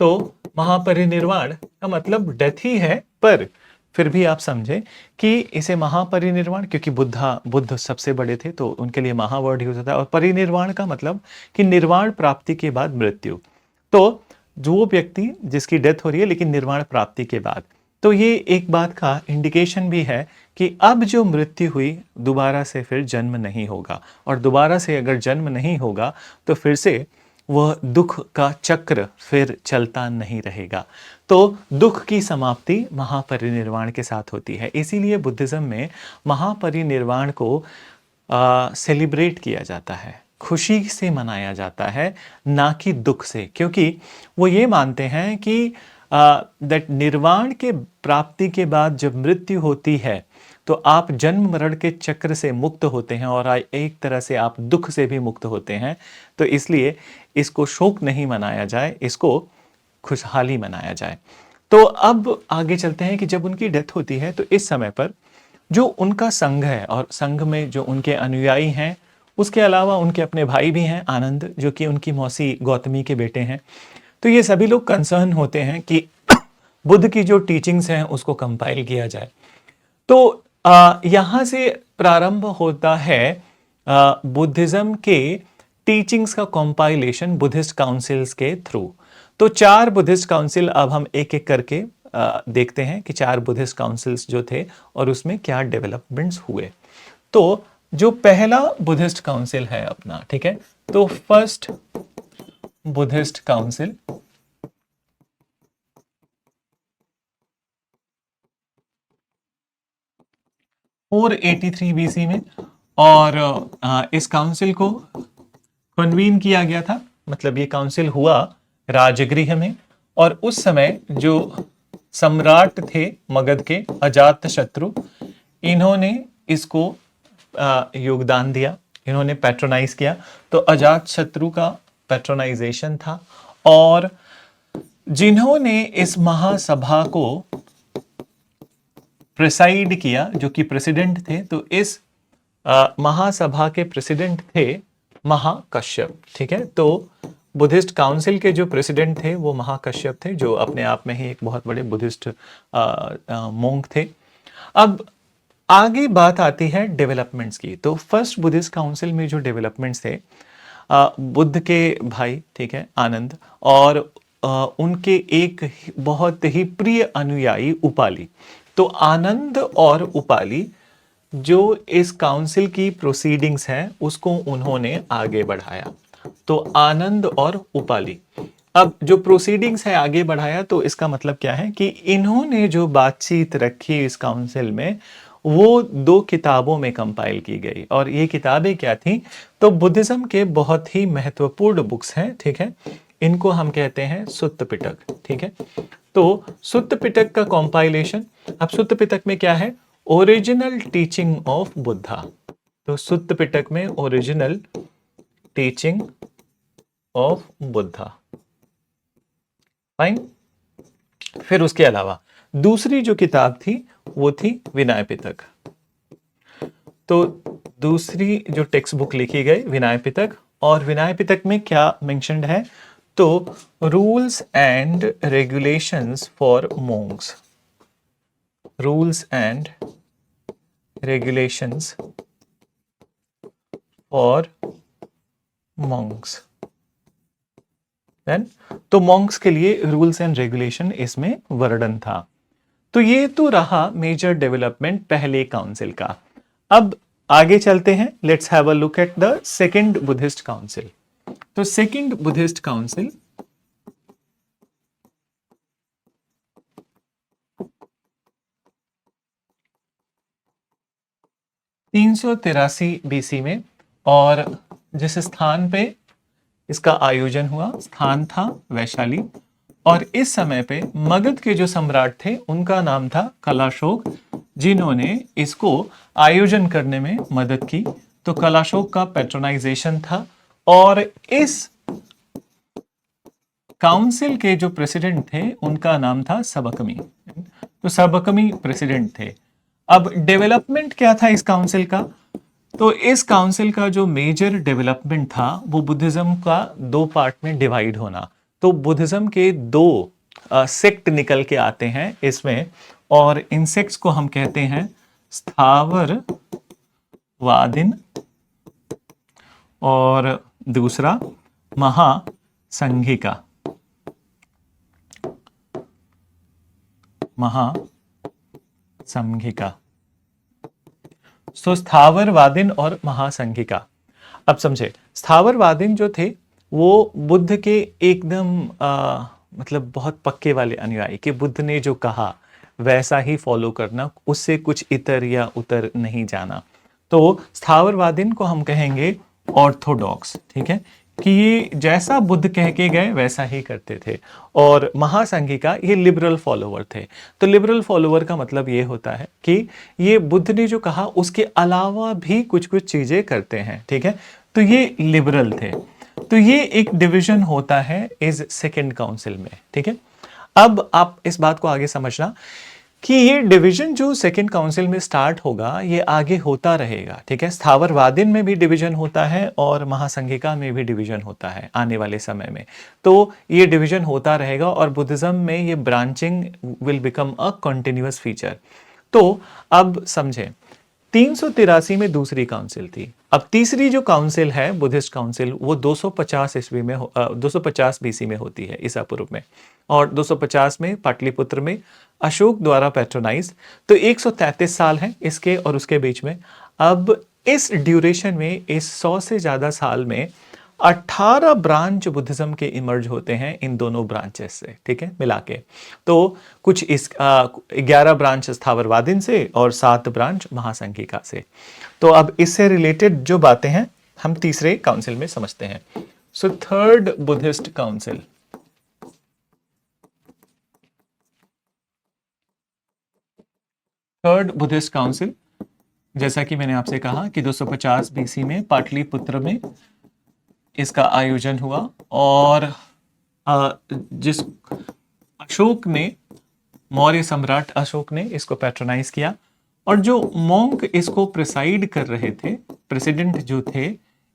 तो महापरिनिर्वाण का मतलब डेथ ही है, पर फिर भी आप समझे कि इसे महापरिनिर्वाण, क्योंकि बुद्ध सबसे बड़े थे तो उनके लिए महावर्ड यूज होता है, और परिनिर्वाण का मतलब कि निर्वाण प्राप्ति के बाद मृत्यु। तो जो व्यक्ति जिसकी डेथ हो रही है लेकिन निर्वाण प्राप्ति के बाद, तो ये एक बात का इंडिकेशन भी है कि अब जो मृत्यु हुई दोबारा से फिर जन्म नहीं होगा, और दोबारा से अगर जन्म नहीं होगा तो फिर से वह दुख का चक्र फिर चलता नहीं रहेगा। तो दुख की समाप्ति महापरिनिर्वाण के साथ होती है। इसीलिए बुद्धिज्म में महापरिनिर्वाण को सेलिब्रेट किया जाता है, खुशी से मनाया जाता है, ना कि दुख से, क्योंकि वो ये मानते हैं कि दैट निर्वाण के प्राप्ति के बाद जब मृत्यु होती है तो आप जन्म मरण के चक्र से मुक्त होते हैं और एक तरह से आप दुख से भी मुक्त होते हैं। तो इसलिए इसको शोक नहीं मनाया जाए, इसको खुशहाली मनाया जाए। तो अब आगे चलते हैं कि जब उनकी डेथ होती है तो इस समय पर जो उनका संघ है और संघ में जो उनके अनुयायी हैं, उसके अलावा उनके अपने भाई भी हैं, आनंद, जो कि उनकी मौसी गौतमी के बेटे हैं। तो ये सभी लोग कंसर्न होते हैं कि बुद्ध की जो टीचिंग्स हैं उसको कंपाइल किया जाए। तो यहाँ से प्रारंभ होता है बुद्धिज्म के टीचिंग्स का कंपाइलेशन बुद्धिस्ट काउंसिल्स के थ्रू। तो 4 बुद्धिस्ट काउंसिल अब हम एक एक करके देखते हैं कि 4 बुद्धिस्ट काउंसिल्स जो थे और उसमें क्या डेवलपमेंट्स हुए। तो जो पहला बुद्धिस्ट काउंसिल है अपना, ठीक है, तो फर्स्ट बुद्धिस्ट काउंसिल 483 बीसी में, और इस काउंसिल को कन्वीन किया गया था, मतलब ये काउंसिल हुआ राजगृह में, और उस समय जो सम्राट थे मगध के अजातशत्रु, इन्होंने इसको योगदान दिया, इन्होंने पैट्रोनाइज किया। तो अजातशत्रु का पैट्रोनाइजेशन था, और जिन्होंने इस महासभा को प्रेसाइड किया, जो कि प्रेसिडेंट थे। तो इस महासभा के प्रेसिडेंट थे महाकश्यप। ठीक है, तो बुद्धिस्ट काउंसिल के जो प्रेसिडेंट थे वो महाकश्यप थे, जो अपने आप में ही एक बहुत बड़े बुद्धिस्ट मोंक थे। अब आगे बात आती है डेवलपमेंट्स की। तो फर्स्ट बुद्धिस्ट काउंसिल में जो डेवलपमेंट्स थे, बुद्ध के भाई, ठीक है, आनंद, और उनके एक बहुत ही प्रिय अनुयायी उपाली। तो आनंद और उपाली जो इस काउंसिल की प्रोसीडिंग्स हैं उसको उन्होंने आगे बढ़ाया। तो आनंद और उपाली, अब जो प्रोसीडिंग्स है आगे बढ़ाया, तो इसका मतलब क्या है कि इन्होंने जो बातचीत रखी इस काउंसिल में वो 2 किताबों में कंपाइल की गई। और ये किताबें क्या थी? तो बुद्धिज्म के बहुत ही महत्वपूर्ण बुक्स हैं। ठीक है, इनको हम कहते हैं सुत्त पिटक। ठीक है, तो सुत्त पिटक का कंपाइलेशन, अब सुत्त पिटक में क्या है? Original teaching of Buddha. तो सुत्त पिटक में original teaching of Buddha, fine. फिर उसके अलावा दूसरी जो किताब थी वो थी विनय पिटक। तो दूसरी जो टेक्स्ट बुक लिखी गई विनय पिटक, और विनय पिटक में क्या मेंशन्ड है? तो rules and regulations for monks, rules and regulations for monks. Then तो मॉन्क्स के लिए रूल्स एंड रेगुलेशन इसमें वर्णन था। तो ये तो रहा मेजर डेवलपमेंट पहले काउंसिल का। अब आगे चलते हैं, let's have a look at the second Buddhist council. तो सेकंड बुद्धिस्ट काउंसिल BC में, और जिस स्थान पे इसका आयोजन हुआ, स्थान था वैशाली। और इस समय पे मगध के जो सम्राट थे उनका नाम था कलाशोक, जिन्होंने इसको आयोजन करने में मदद की। तो कलाशोक का पैट्रोनाइजेशन था। और इस काउंसिल के जो प्रेसिडेंट थे उनका नाम था सबकमी। तो सबकमी प्रेसिडेंट थे। अब डेवलपमेंट क्या था इस काउंसिल का? तो इस काउंसिल का जो मेजर डेवलपमेंट था वो बुद्धिज्म का 2 पार्ट में डिवाइड होना। तो बुद्धिज्म के 2 सेक्ट निकल के आते हैं इसमें, और इन सेक्ट्स को हम कहते हैं स्थावरवादिन और दूसरा महासंघिका। महासंघिका, सो स्थावरवादिन और महासंघिका। अब समझे, स्थावरवादिन जो थे वो बुद्ध के एकदम मतलब बहुत पक्के वाले अनुयायी, कि बुद्ध ने जो कहा वैसा ही फॉलो करना, उससे कुछ इतर या उतर नहीं जाना। तो स्थावरवादिन को हम कहेंगे ऑर्थोडॉक्स। ठीक है, कि ये जैसा बुद्ध कह के गए वैसा ही करते थे। और महासंघिका ये लिबरल फॉलोवर थे। तो लिबरल फॉलोवर का मतलब ये होता है कि ये बुद्ध ने जो कहा उसके अलावा भी कुछ कुछ चीजें करते हैं। ठीक है, तो ये लिबरल थे। तो ये एक डिवीजन होता है इस सेकेंड काउंसिल में। ठीक है, अब आप इस बात को आगे समझना कि ये डिवीजन जो सेकेंड काउंसिल में स्टार्ट होगा ये आगे होता रहेगा। ठीक है, स्थावरवादिन में भी डिवीजन होता है और महासंघिका में भी डिवीजन होता है आने वाले समय में। तो ये डिवीजन होता रहेगा और बुद्धिज्म में ये branching will become a continuous feature. तो अब समझें, 383 में दूसरी काउंसिल थी। अब तीसरी जो काउंसिल है बुद्धिस्ट काउंसिल वो 250 ईस्वी में 250 BC में होती है, ईसा पूर्व में, और 250 में पाटलिपुत्र में अशोक द्वारा पैट्रोनाइज। तो 133 साल हैं इसके और उसके बीच में। अब इस ड्यूरेशन में, इस 100 से ज्यादा साल में 18 ब्रांच बुद्धिज्म के इमर्ज होते हैं इन दोनों ब्रांचेस से। ठीक है, मिला के तो कुछ इस 11 ब्रांच स्थावरवादिन से और 7 ब्रांच महासंघिका से। तो अब इससे रिलेटेड जो बातें हैं हम तीसरे काउंसिल में समझते हैं। So third Buddhist council, third Buddhist council, जैसा कि मैंने आपसे कहा कि 250 BC में पाटलिपुत्र में इसका आयोजन हुआ। और जिस अशोक ने मौर्य सम्राट अशोक ने इसको पैट्रोनाइज किया, और जो मॉन्क इसको प्रिसाइड कर रहे थे, प्रेसिडेंट जो थे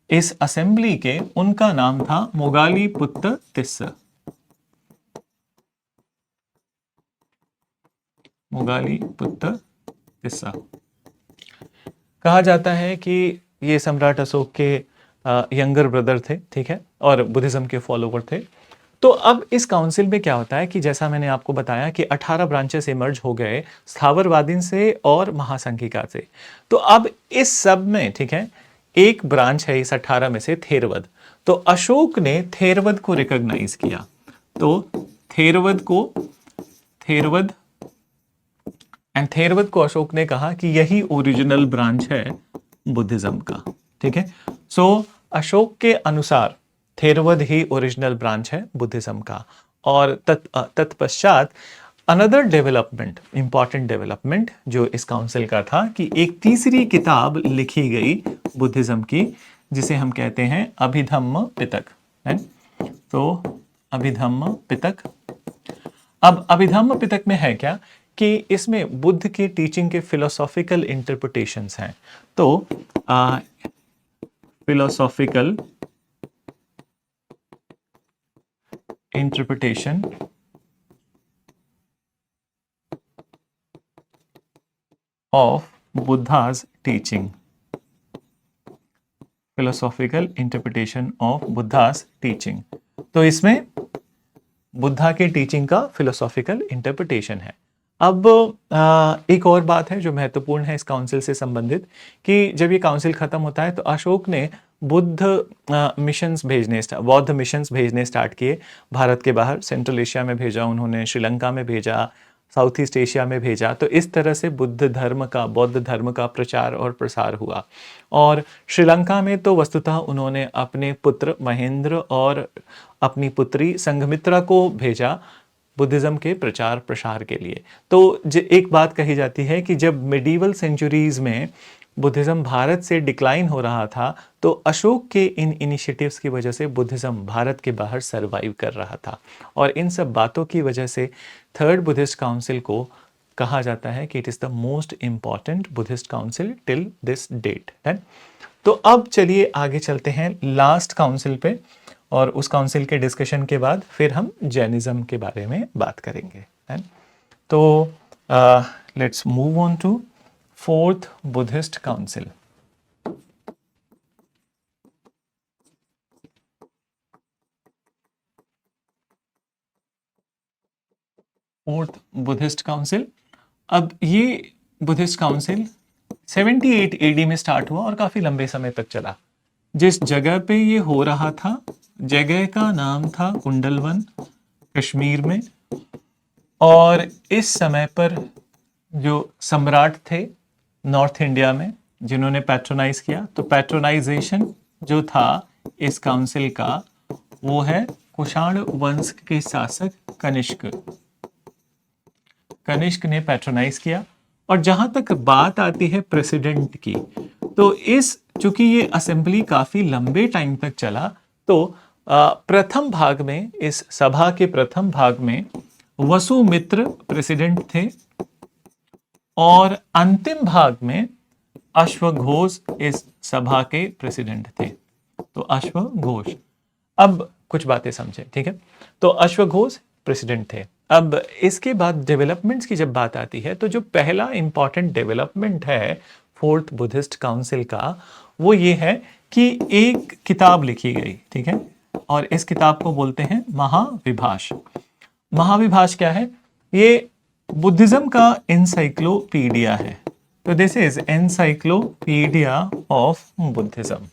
इस असेंबली के, उनका नाम था मोगाली पुत्त तिस्स। मोगाली पुत्त तिस्सा। कहा जाता है कि ये सम्राट अशोक के यंगर ब्रदर थे, ठीक है, और बुद्धिज्म के फॉलोवर थे। तो अब इस काउंसिल में क्या होता है कि जैसा मैंने आपको बताया कि 18 ब्रांचेस इमर्ज हो गए स्थावरवादी से और महासंघिका से। तो अब इस सब में, ठीक है, एक ब्रांच है इस 18 में से थेरवद। तो अशोक ने थेरवद को रिकॉग्नाइज किया। तो थेरवद को अशोक ने कहा कि यही ओरिजिनल ब्रांच है बुद्धिज्म का, ठीक है। सो अशोक के अनुसार थेरवद ही ओरिजिनल ब्रांच है बुद्धिज्म का। और तत्पश्चात अनदर डेवलपमेंट, इंपॉर्टेंट डेवलपमेंट जो इस काउंसिल का था कि एक तीसरी किताब लिखी गई बुद्धिज्म की, जिसे हम कहते हैं अभिधम्म पिटक है। तो अभिधम्म पिटक, अब अभिधम्म पिटक में है क्या कि इसमें बुद्ध की टीचिंग के फिलोसॉफिकल इंटरप्रिटेशंस हैं। तो philosophical interpretation of Buddha's teaching, philosophical interpretation of Buddha's teaching. तो इसमें बुद्धा के टीचिंग का फिलोसॉफिकल इंटरप्रिटेशन है। अब एक और बात है जो महत्वपूर्ण है इस काउंसिल से संबंधित, कि जब ये काउंसिल खत्म होता है तो अशोक ने बौद्ध मिशंस भेजने स्टार्ट किए भारत के बाहर। सेंट्रल एशिया में भेजा उन्होंने, श्रीलंका में भेजा, साउथ ईस्ट एशिया में भेजा। तो इस तरह से बौद्ध धर्म का प्रचार और प्रसार हुआ। और श्रीलंका में तो वस्तुतः उन्होंने अपने पुत्र महेंद्र और अपनी पुत्री संघमित्रा को भेजा बुद्धिज्म के प्रचार प्रसार के लिए। तो एक बात कही जाती है कि जब मिडीवल सेंचुरीज में बुद्धिज्म भारत से डिक्लाइन हो रहा था, तो अशोक के इन इनिशिएटिव्स की वजह से बुद्धिज्म भारत के बाहर सरवाइव कर रहा था। और इन सब बातों की वजह से थर्ड बुद्धिस्ट काउंसिल को कहा जाता है कि it is the most important Buddhist council till this date है। तो अब चलिए आगे चलते हैं लास्ट काउंसिल पे, और उस काउंसिल के डिस्कशन के बाद फिर हम जैनिज्म के बारे में बात करेंगे है। तो let's move on to fourth Buddhist council. Fourth Buddhist council, अब ये बुद्धिस्ट काउंसिल 78 एडी में स्टार्ट हुआ और काफी लंबे समय तक चला। जिस जगह पे ये हो रहा था, जगह का नाम था कुंडलवन, कश्मीर में। और इस समय पर जो सम्राट थे नॉर्थ इंडिया में जिन्होंने पैट्रोनाइज किया, तो पैट्रोनाइजेशन जो था इस काउंसिल का वो है कुषाण वंश के शासक कनिष्क ने पैट्रोनाइज किया। और जहां तक बात आती है प्रेसिडेंट की, तो चूंकि ये असेंबली काफी लंबे टाइम तक चला, तो प्रथम भाग में, इस सभा के प्रथम भाग में वसुमित्र प्रेसिडेंट थे, और अंतिम भाग में अश्वघोष इस सभा के प्रेसिडेंट थे। तो अश्वघोष, अब कुछ बातें समझे, ठीक है। तो अश्वघोष प्रेसिडेंट थे। अब इसके बाद डेवलपमेंट्स की जब बात आती है, तो जो पहला इंपॉर्टेंट डेवलपमेंट है फोर्थ बुद्धिस्ट काउंसिल का, वो ये है कि एक किताब लिखी गई, ठीक है, और इस किताब को बोलते हैं महाविभाष। महाविभाष क्या है? ये बुद्धिज्म का एनसाइक्लोपीडिया है। तो this is encyclopedia of Buddhism.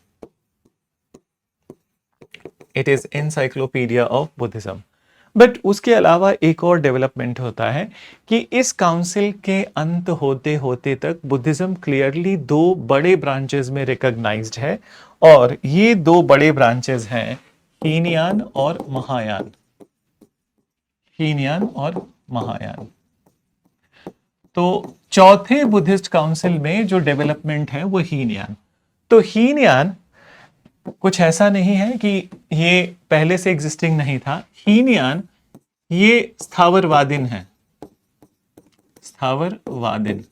It is encyclopedia of Buddhism. But उसके अलावा एक और डेवलपमेंट होता है कि इस काउंसिल के अंत होते होते तक बुद्धिज्म क्लियरली दो बड़े ब्रांचेस में रिकॉग्नाइज्ड है, और ये दो बड़े ब्रांचेस हैं हीनयान और महायान। हीनयान और महायान। तो चौथे बुद्धिस्ट काउंसिल में जो डेवलपमेंट है वो हीनयान। तो हीनयान कुछ ऐसा नहीं है कि ये पहले से एग्जिस्टिंग नहीं था। हीनयान ये स्थावरवादीन है, स्थावरवादिन।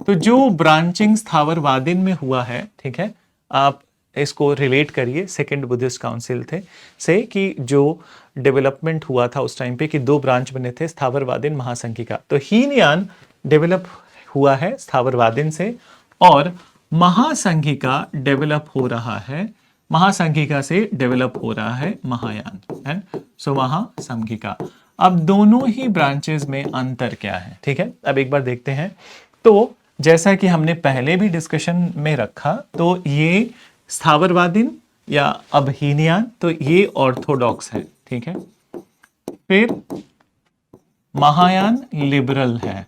तो जो ब्रांचिंग स्थावरवादिन में हुआ है, ठीक है, आप इसको रिलेट करिए सेकंड बुद्धिस्ट काउंसिल थे से कि जो डेवलपमेंट हुआ था उस टाइम पे कि दो ब्रांच बने थे, स्थावरवादिन महासंघिका। तो हीनयान डेवलप हुआ है स्थावरवादिन से और महासंघिका डेवलप हो रहा है, महासंघिका से डेवलप हो रहा है महायान, है सो महासंघिका। अब दोनों ही ब्रांचेस में अंतर क्या है, ठीक है, अब एक बार देखते हैं। तो जैसा कि हमने पहले भी डिस्कशन में रखा, तो ये स्थावरवादिन या अब हीनयान, तो ये ऑर्थोडॉक्स है, ठीक है। फिर महायान लिबरल है।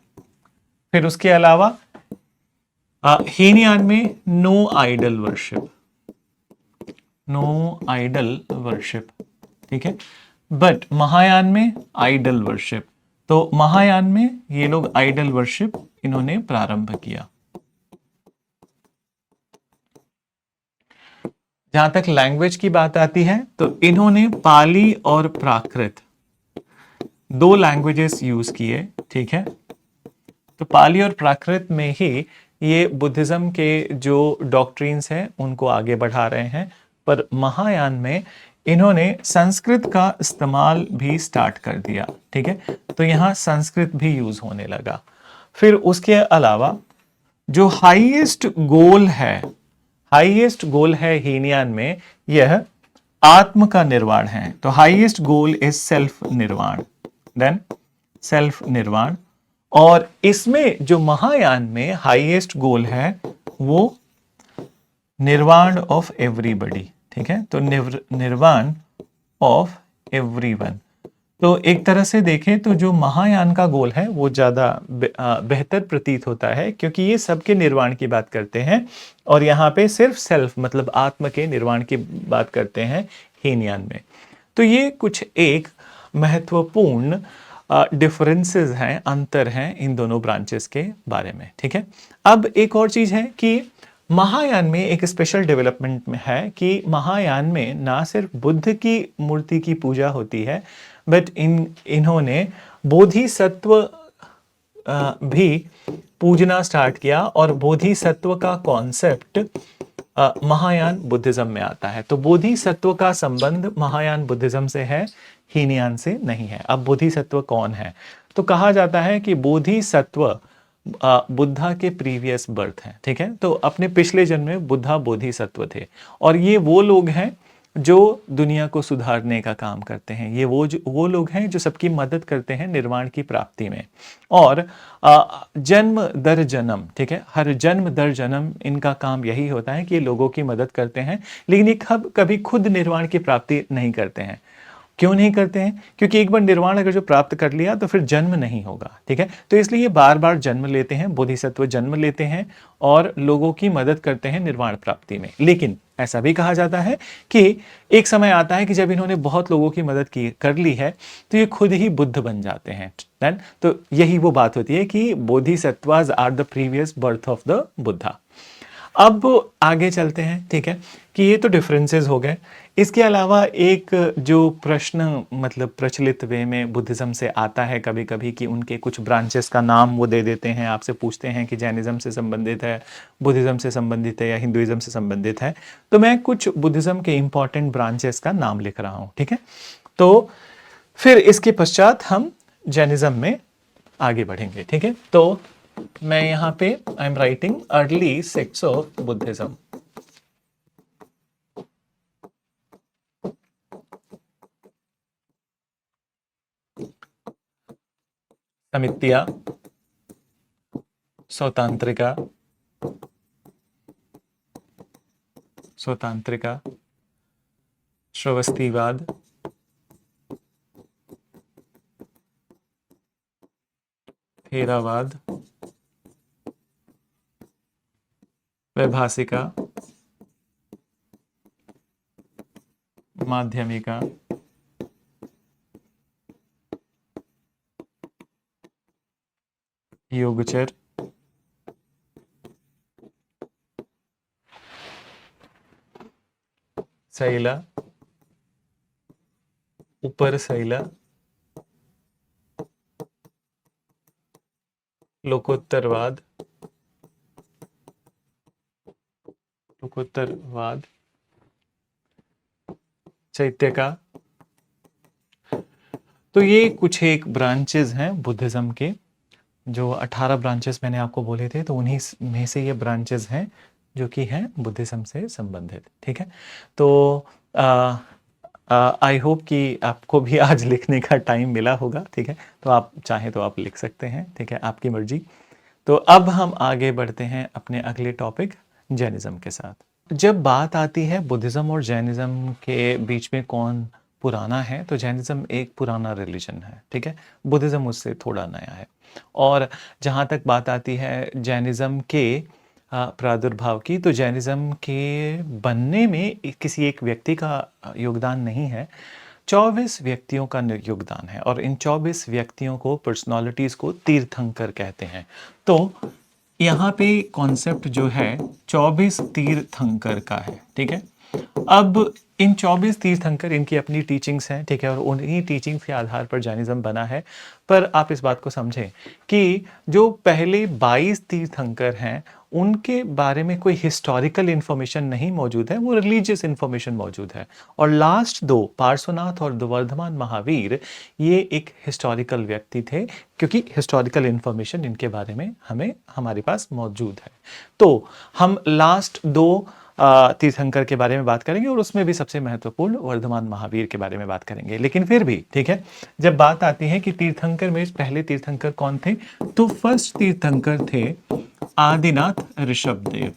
फिर उसके अलावा हीनयान में no idol worship, no idol worship, ठीक है। बट महायान में आइडल वर्शिप, तो महायान में ये लोग आइडल वर्शिप इन्होंने प्रारंभ किया। जहां तक लैंग्वेज की बात आती है तो इन्होंने पाली और प्राकृत दो लैंग्वेजेस यूज किए, ठीक है। तो पाली और प्राकृत में ही ये बुद्धिज्म के जो डॉक्ट्रिन्स हैं उनको आगे बढ़ा रहे हैं। पर महायान में इन्होंने संस्कृत का इस्तेमाल भी स्टार्ट कर दिया, ठीक है। तो यहाँ संस्कृत भी यूज होने लगा। फिर उसके अलावा जो हाईएस्ट गोल है, हाईएस्ट गोल है हीनयान में, यह आत्म का निर्वाण है। तो हाईएस्ट गोल इज सेल्फ निर्वाण, देन सेल्फ निर्वाण। और इसमें जो महायान में हाईएस्ट गोल है वो निर्वाण ऑफ एवरीबॉडी, ठीक है। तो निर्वाण ऑफ एवरीवन। तो एक तरह से देखें तो जो महायान का गोल है वो ज्यादा बेहतर प्रतीत होता है, क्योंकि ये सबके निर्वाण की बात करते हैं और यहाँ पे सिर्फ सेल्फ मतलब आत्म के निर्वाण की बात करते हैं हीनयान में। तो ये कुछ एक महत्वपूर्ण डिफरेंसेस हैं, अंतर हैं इन दोनों ब्रांचेस के बारे में, ठीक है। अब एक और चीज है कि महायान में एक स्पेशल डेवलपमेंट में है कि महायान में ना सिर्फ बुद्ध की मूर्ति की पूजा होती है, बट इन्होंने बोधिसत्व भी पूजना स्टार्ट किया और बोधिसत्व का कॉन्सेप्ट महायान बुद्धिज्म में आता है। तो बोधिसत्व का संबंध महायान बुद्धिज्म से है, हीनयान से नहीं है। अब बोधिसत्व कौन है? तो कहा जाता है कि बोधिसत्व बुद्धा के प्रीवियस बर्थ है, ठीक है। तो अपने पिछले जन्म में बुद्धा बोधिसत्व थे और ये वो लोग हैं जो दुनिया को सुधारने का काम करते हैं। ये वो लोग हैं जो सबकी मदद करते हैं निर्वाण की प्राप्ति में। और जन्म दर जन्म, ठीक है, हर जन्म दर जन्म इनका काम यही होता है कि ये लोगों की मदद करते हैं, लेकिन ये कभी खुद निर्वाण की प्राप्ति नहीं करते हैं। क्यों नहीं करते हैं? क्योंकि एक बार निर्वाण अगर जो प्राप्त कर लिया तो फिर जन्म नहीं होगा, ठीक है। तो इसलिए बार बार जन्म लेते हैं, बोधिसत्व जन्म लेते हैं और लोगों की मदद करते हैं निर्वाण प्राप्ति में। लेकिन ऐसा भी कहा जाता है कि एक समय आता है कि जब इन्होंने बहुत लोगों की मदद की कर ली है तो ये खुद ही बुद्ध बन जाते हैं। देन तो यही वो बात होती है कि Bodhisattvas are the previous birth of the Buddha. अब आगे चलते हैं, ठीक है, कि ये तो डिफरेंसेस हो गए। इसके अलावा एक जो प्रश्न मतलब प्रचलित वे में बुद्धिज्म से आता है कभी कभी कि उनके कुछ ब्रांचेस का नाम वो दे देते हैं, आपसे पूछते हैं कि जैनिज्म से संबंधित है, बुद्धिज्म से संबंधित है या हिंदुइज्म से संबंधित है। तो मैं कुछ बुद्धिज्म के इंपॉर्टेंट ब्रांचेस का नाम लिख रहा हूँ, ठीक है। तो फिर इसके पश्चात हम जैनिज्म में आगे बढ़ेंगे, ठीक है। तो मैं यहाँ पे आई am writing early sects of Buddhism. समित्या, स्वतांत्रिका, स्वतांत्रिका, श्रवस्तीवाद, थेरावाद, वैभाषिका, माध्यमिका, योगचर, शैला, उपर शैला, लोकोत्तरवाद, लोकोत्तरवाद, चैत्य का। तो ये कुछ एक ब्रांचेस हैं बुद्धिज्म के, जो 18 ब्रांचेस मैंने आपको बोले थे, तो उन्हीं में से ये ब्रांचेस हैं जो कि हैं बुद्धिज्म से संबंधित। ठीक है, तो आई होप कि आपको भी आज लिखने का टाइम मिला होगा। ठीक है, तो आप चाहें तो आप लिख सकते हैं। ठीक है, आपकी मर्जी। तो अब हम आगे बढ़ते हैं अपने अगले टॉपिक जैनिज्म के साथ। जब बात आती है बुद्धिज्म और जैनिज्म के बीच में कौन पुराना है, तो जैनिज्म एक पुराना रिलीजन है। ठीक है, बुद्धिज्म उससे थोड़ा नया है। और जहाँ तक बात आती है जैनिज्म के प्रादुर्भाव की, तो जैनिज्म के बनने में किसी एक व्यक्ति का योगदान नहीं है, 24 व्यक्तियों का योगदान है। और इन 24 व्यक्तियों को, पर्सनालिटीज़ को तीर्थंकर कहते हैं। तो यहाँ पे कॉन्सेप्ट जो है 24 तीर्थंकर का है। ठीक है, अब इन 24 तीर्थंकर, इनकी अपनी टीचिंग्स हैं। ठीक है, और उन्हीं टीचिंग्स के आधार पर जैनिज्म बना है। पर आप इस बात को समझें कि जो पहले 22 तीर्थंकर हैं उनके बारे में कोई हिस्टोरिकल इंफॉर्मेशन नहीं मौजूद है, वो रिलीजियस इंफॉर्मेशन मौजूद है। और लास्ट दो, पार्श्वनाथ और वर्धमान महावीर, ये एक हिस्टोरिकल व्यक्ति थे, क्योंकि हिस्टोरिकल इंफॉर्मेशन इनके बारे में हमारे पास मौजूद है। तो हम लास्ट दो तीर्थंकर के बारे में बात करेंगे, और उसमें भी सबसे महत्वपूर्ण वर्धमान महावीर के बारे में बात करेंगे। लेकिन फिर भी ठीक है, जब बात आती है कि तीर्थंकर में पहले तीर्थंकर कौन थे, तो फर्स्ट तीर्थंकर थे आदिनाथ ऋषभदेव।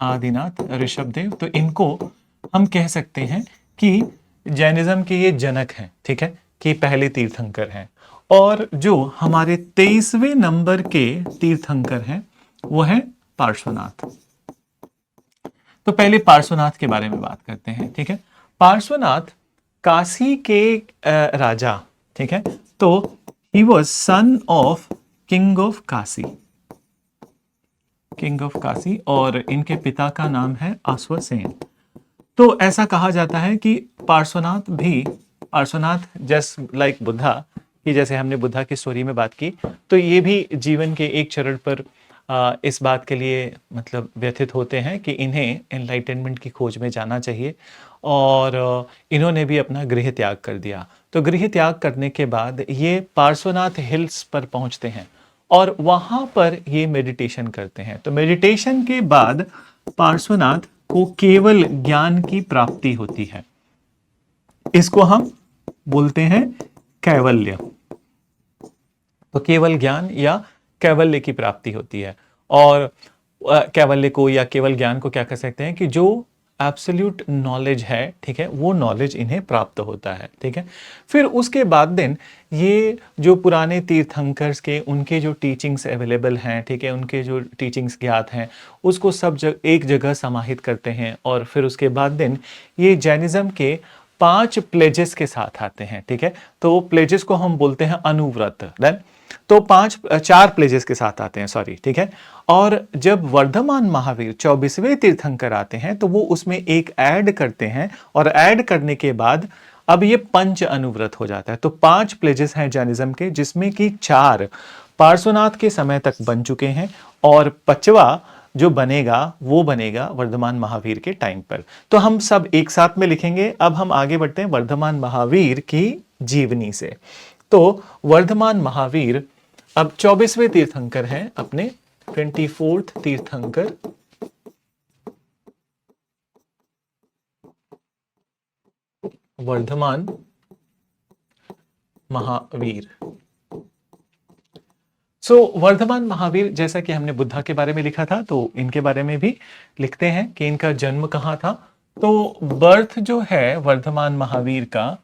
आदिनाथ ऋषभदेव, तो इनको हम कह सकते हैं कि जैनिज्म के ये जनक हैं। ठीक है, कि पहले तीर्थंकर हैं। और जो हमारे 23वें नंबर के तीर्थंकर हैं वो है पार्श्वनाथ। तो पहले पार्श्वनाथ के बारे में बात करते हैं। ठीक है, पार्श्वनाथ काशी के राजा। ठीक है, तो he was son of king of Kashi, king of Kashi, और इनके पिता का नाम है अश्वसेन। तो ऐसा कहा जाता है कि पार्श्वनाथ जस्ट लाइक बुद्धा, कि जैसे हमने बुद्धा की स्टोरी में बात की, तो ये भी जीवन के एक चरण पर इस बात के लिए मतलब व्यथित होते हैं कि इन्हें एनलाइटनमेंट की खोज में जाना चाहिए, और इन्होंने भी अपना गृह त्याग कर दिया। तो गृह त्याग करने के बाद ये पार्श्वनाथ हिल्स पर पहुंचते हैं और वहां पर ये मेडिटेशन करते हैं। तो मेडिटेशन के बाद पार्श्वनाथ को केवल ज्ञान की प्राप्ति होती है। इसको हम बोलते हैं कैवल्य। तो केवल ज्ञान या कैवल्य की प्राप्ति होती है। और कैवल्य को या केवल ज्ञान को क्या कह सकते हैं कि जो एब्सोल्यूट नॉलेज है, ठीक है, वो नॉलेज इन्हें प्राप्त होता है। ठीक है, फिर उसके बाद दिन ये जो पुराने तीर्थंकर्स के उनके जो टीचिंग्स अवेलेबल हैं, ठीक है, उनके जो टीचिंग्स ज्ञात हैं, उसको सब एक जगह समाहित करते हैं। और फिर उसके बाद दिन ये जैनिज्म के 5 प्लेजेस के साथ आते हैं। ठीक है, तो प्लेजेस को हम बोलते हैं अनुव्रत। देन तो 4 प्लेजेस के साथ आते हैं, सॉरी। ठीक है, और जब वर्धमान महावीर 24वें तीर्थंकर आते हैं तो वो उसमें एक ऐड करते हैं, और ऐड करने के बाद अब ये 5 अनुव्रत हो जाता है। तो 5 प्लेजेस हैं जैनिज्म के, जिसमें कि 4 पार्श्वनाथ के समय तक बन चुके हैं, और 5वां जो बनेगा वो बनेगा वर्धमान महावीर के टाइम पर। तो हम सब एक साथ में लिखेंगे। अब हम आगे बढ़ते हैं वर्धमान महावीर की जीवनी से। तो वर्धमान महावीर अब 24वें तीर्थंकर हैं, अपने 24th तीर्थंकर। वर्धमान महावीर। वर्धमान महावीर, जैसा कि हमने बुद्धा के बारे में लिखा था, तो इनके बारे में भी लिखते हैं कि इनका जन्म कहाँ था। तो बर्थ जो है वर्धमान महावीर का,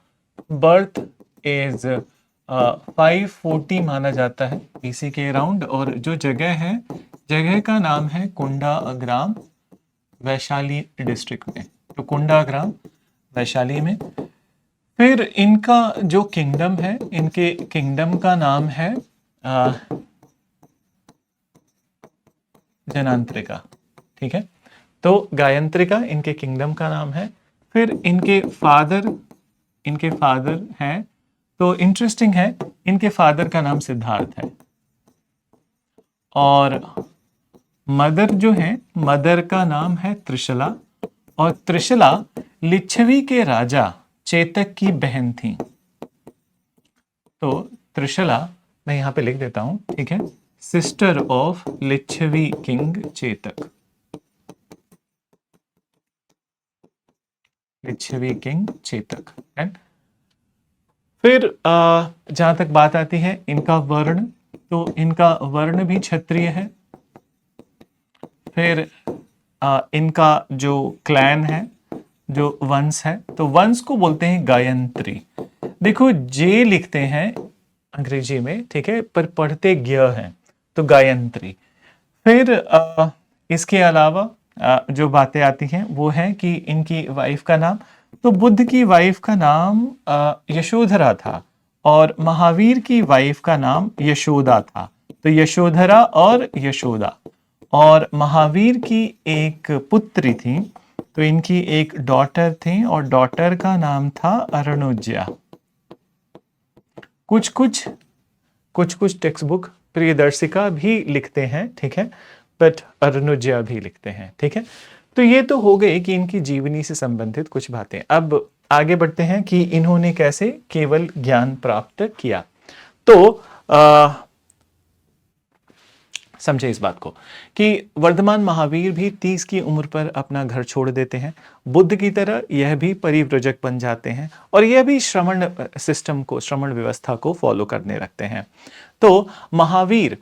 बर्थ इज 540 माना जाता है BC के अराउंड। और जो जगह है, जगह का नाम है कुंडाग्राम, वैशाली डिस्ट्रिक्ट में। तो कुंडाग्राम वैशाली में। फिर इनका जो किंगडम है, इनके किंगडम का नाम है जनांत्रिका। ठीक है, तो गायंत्रिका इनके किंगडम का नाम है। फिर इनके फादर हैं, तो इंटरेस्टिंग है, इनके फादर का नाम सिद्धार्थ है। और मदर जो है, मदर का नाम है त्रिशला, और त्रिशला लिच्छवी के राजा चेतक की बहन थी। तो त्रिशला मैं यहां पे लिख देता हूं, ठीक है, sister of Lichchhavi king Chetak, Lichchhavi king Chetak. And फिर जहां तक बात आती है इनका वर्ण, तो इनका वर्ण भी क्षत्रिय है। फिर इनका जो क्लैन है, जो वंश है, तो वंश को बोलते हैं गायत्री। देखो जे लिखते हैं अंग्रेजी में, ठीक है, पर पढ़ते ज्ञ हैं, तो गायत्री। फिर इसके अलावा जो बातें आती हैं वो है कि इनकी वाइफ का नाम, तो बुद्ध की वाइफ का नाम यशोधरा था, और महावीर की वाइफ का नाम यशोदा था। तो यशोधरा और यशोदा। और महावीर की एक पुत्री थी, तो इनकी एक डॉटर थी, और डॉटर का नाम था अरुणुज्या। कुछ कुछ टेक्स्ट बुक प्रियदर्शिका भी लिखते हैं, ठीक है, बट अरुणुज्या भी लिखते हैं, ठीक है। तो ये तो हो गए कि इनकी जीवनी से संबंधित कुछ बातें। अब आगे बढ़ते हैं कि इन्होंने कैसे केवल ज्ञान प्राप्त किया। तो समझे इस बात को कि वर्धमान महावीर भी 30 की उम्र पर अपना घर छोड़ देते हैं। बुद्ध की तरह यह भी परिव्रजक बन जाते हैं, और यह भी श्रमण सिस्टम को, श्रमण व्यवस्था को फॉलो करने लगते हैं। तो महावीर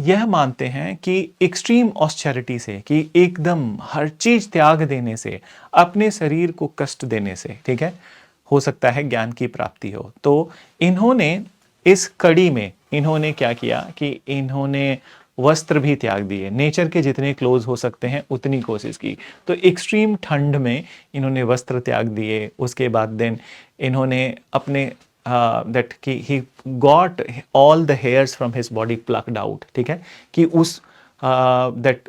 यह मानते हैं कि एक्सट्रीम ऑस्टेरिटी से, कि एकदम हर चीज त्याग देने से, अपने शरीर को कष्ट देने से, ठीक है, हो सकता है ज्ञान की प्राप्ति हो। तो इन्होंने इस कड़ी में इन्होंने क्या किया कि इन्होंने वस्त्र भी त्याग दिए, नेचर के जितने क्लोज हो सकते हैं उतनी कोशिश की। तो एक्सट्रीम ठंड में इन्होंने वस्त्र त्याग दिए। उसके बाद देन इन्होंने अपने दैट कि he got all the hairs from his body plucked out, ठीक है, कि उस दैट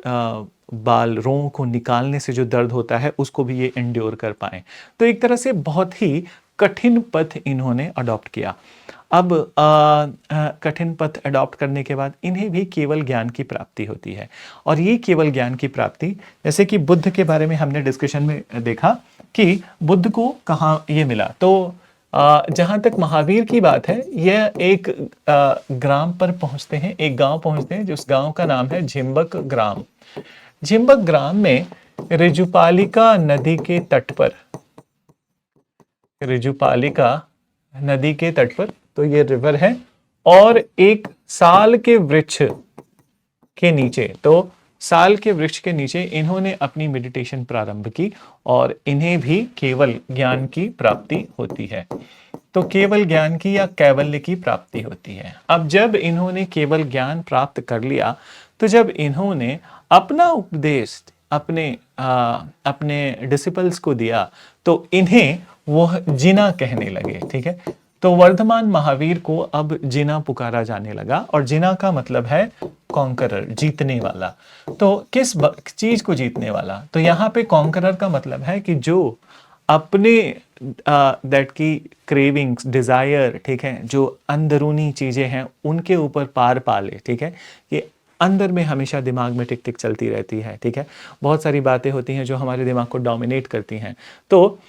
बाल रों को निकालने से जो दर्द होता है उसको भी ये एंड्योर कर पाए। तो एक तरह से बहुत ही कठिन पथ इन्होंने अडॉप्ट किया। अब कठिन पथ अडॉप्ट करने के बाद इन्हें भी केवल ज्ञान की प्राप्ति होती है। और ये केवल ज्ञान की प्राप्ति, जैसे कि बुद्ध के बारे में हमने डिस्कशन में देखा कि बुद्ध को कहाँ ये मिला। तो जहाँ तक महावीर की बात है, यह एक ग्राम पर पहुंचते हैं, एक गांव पहुंचते हैं, जिस गांव का नाम है झिम्बक ग्राम। झिम्बक ग्राम में ऋजुपालिका नदी के तट पर, ऋजुपालिका नदी के तट पर, तो ये रिवर है, और एक साल के वृक्ष के नीचे, तो साल के वृक्ष के नीचे इन्होंने अपनी मेडिटेशन प्रारंभ की, और इन्हें भी केवल ज्ञान की प्राप्ति होती है। तो केवल ज्ञान की या कैवल्य की प्राप्ति होती है। अब जब इन्होंने केवल ज्ञान प्राप्त कर लिया, तो जब इन्होंने अपना उपदेश अपने डिसिपल्स को दिया, तो इन्हें वह जिना कहने लगे, ठीक है। तो वर्धमान महावीर को अब जिना पुकारा जाने लगा, और जिना का मतलब है कॉन्करर, जीतने वाला। तो किस चीज को जीतने वाला? तो यहाँ पे कॉन्करर का मतलब है कि जो अपने दैट की क्रेविंग्स, डिजायर, ठीक है, जो अंदरूनी चीजें हैं उनके ऊपर पार पा ले, ठीक है, कि अंदर में हमेशा दिमाग में टिक टिक चलती रहती है, ठीक है, बहुत सारी बातें होती हैं जो हमारे दिमाग को डोमिनेट करती हैं। तो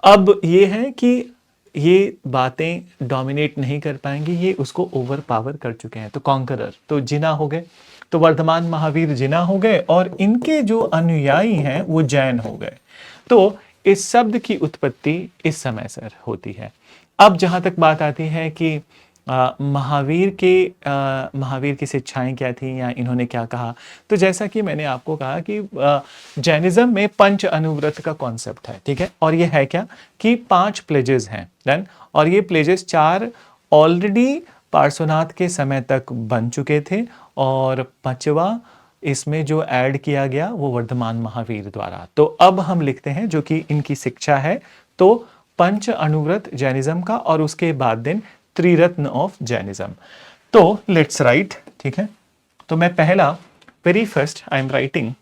अब ये है कि ये बातें डोमिनेट नहीं कर पाएंगी, ये उसको ओवर पावर कर चुके हैं। तो कॉन्करर, तो जिना हो गए, तो वर्धमान महावीर जिना हो गए, और इनके जो अनुयायी हैं वो जैन हो गए। तो इस शब्द की उत्पत्ति इस समय से होती है। अब जहां तक बात आती है कि महावीर की शिक्षाएं क्या थी, या इन्होंने क्या कहा, तो जैसा कि मैंने आपको कहा कि जैनिज्म में पंच अनुव्रत का कॉन्सेप्ट है, ठीक है, और ये है क्या कि 5 प्लेजेस हैं देन, और ये प्लेजेस 4 ऑलरेडी पार्श्वनाथ के समय तक बन चुके थे, और 5वां इसमें जो ऐड किया गया वो वर्धमान महावीर द्वारा। तो अब हम लिखते हैं जो कि इनकी शिक्षा है, तो पंच अनुव्रत जैनिज्म का, और उसके बाद दिन त्रिरत्न ऑफ जैनिज्म। तो लेट्स राइट, ठीक है। तो मैं पहला, very first I am writing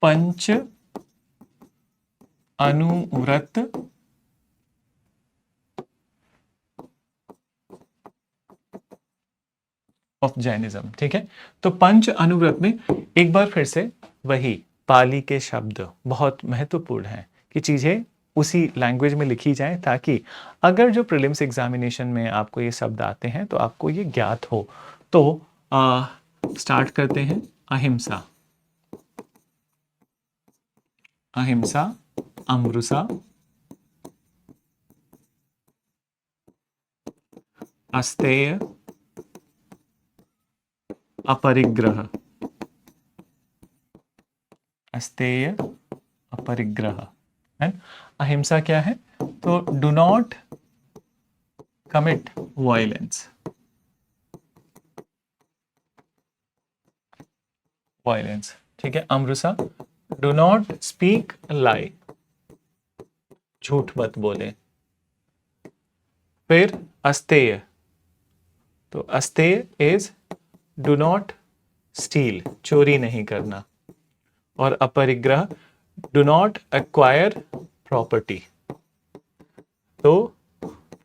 पंच अनुव्रत ऑफ जैनिज्म, ठीक है। तो पंच अनुव्रत में एक बार फिर से वही पाली के शब्द बहुत महत्वपूर्ण हैं कि चीजें उसी लैंग्वेज में लिखी जाए, ताकि अगर जो प्रीलिम्स एग्जामिनेशन में आपको ये शब्द आते हैं तो आपको ये ज्ञात हो। तो स्टार्ट करते हैं। अहिंसा, अहिंसा, अमृसा, अस्तेय, अपरिग्रह, अस्तेय, अपरिग्रह। है अहिंसा क्या है? तो do not commit violence, violence, ठीक है। अमृसा, डू नॉट स्पीक लाई, झूठ मत बोले। फिर अस्तेय, तो अस्तेय इज डू नॉट स्टील, चोरी नहीं करना। और अपरिग्रह, डू नॉट एक्वायर प्रॉपर्टी, तो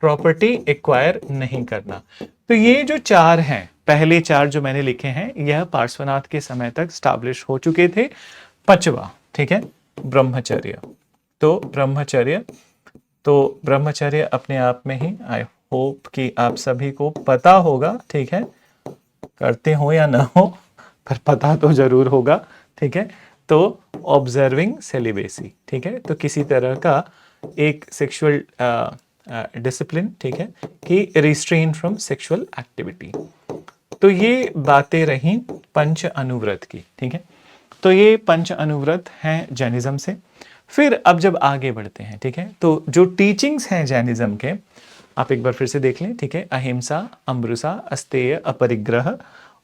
प्रॉपर्टी एक्वायर नहीं करना। तो ये जो चार हैं, पहले चार जो मैंने लिखे हैं, यह पार्श्वनाथ के समय तक स्टैब्लिश हो चुके थे। पांचवा, ठीक है, ब्रह्मचर्य। तो ब्रह्मचर्य, तो ब्रह्मचर्य अपने आप में ही आई होप कि आप सभी को पता होगा, ठीक है, करते हो या ना हो पर पता तो जरूर होगा, ठीक है। तो ऑब्जर्विंग सेलिबेसी, ठीक है, तो किसी तरह का एक सेक्सुअल डिसिप्लिन, ठीक है, कि रिस्ट्रेन फ्रॉम सेक्सुअल एक्टिविटी। तो ये बातें रही पंच अनुव्रत की, ठीक है। तो ये पंच अनुव्रत हैं जैनिज्म से। फिर अब जब आगे बढ़ते हैं, ठीक है, तो जो टीचिंग्स हैं जैनिज्म के, आप एक बार फिर से देख लें, ठीक है। अहिंसा, अमृसा, अस्तेय, अपरिग्रह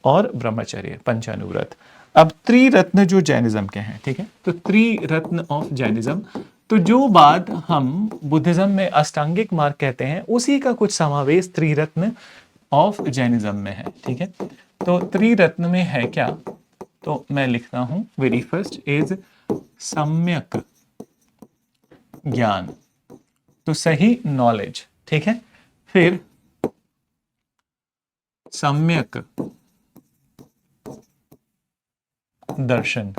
और ब्रह्मचर्य, पंच अनुव्रत। अब त्रिरत्न जो जैनिज्म के हैं, ठीक है, तो त्रिरत्न ऑफ जैनिज्म, तो जो बात हम बुद्धिज्म में अष्टांगिक मार्ग कहते हैं, उसी का कुछ समावेश त्रिरत्न ऑफ जैनिज्म में है, ठीक है। तो त्रिरत्न में है क्या? तो मैं लिखता हूं, वेरी फर्स्ट इज सम्यक ज्ञान, तो सही नॉलेज, ठीक है। फिर सम्यक दर्शन,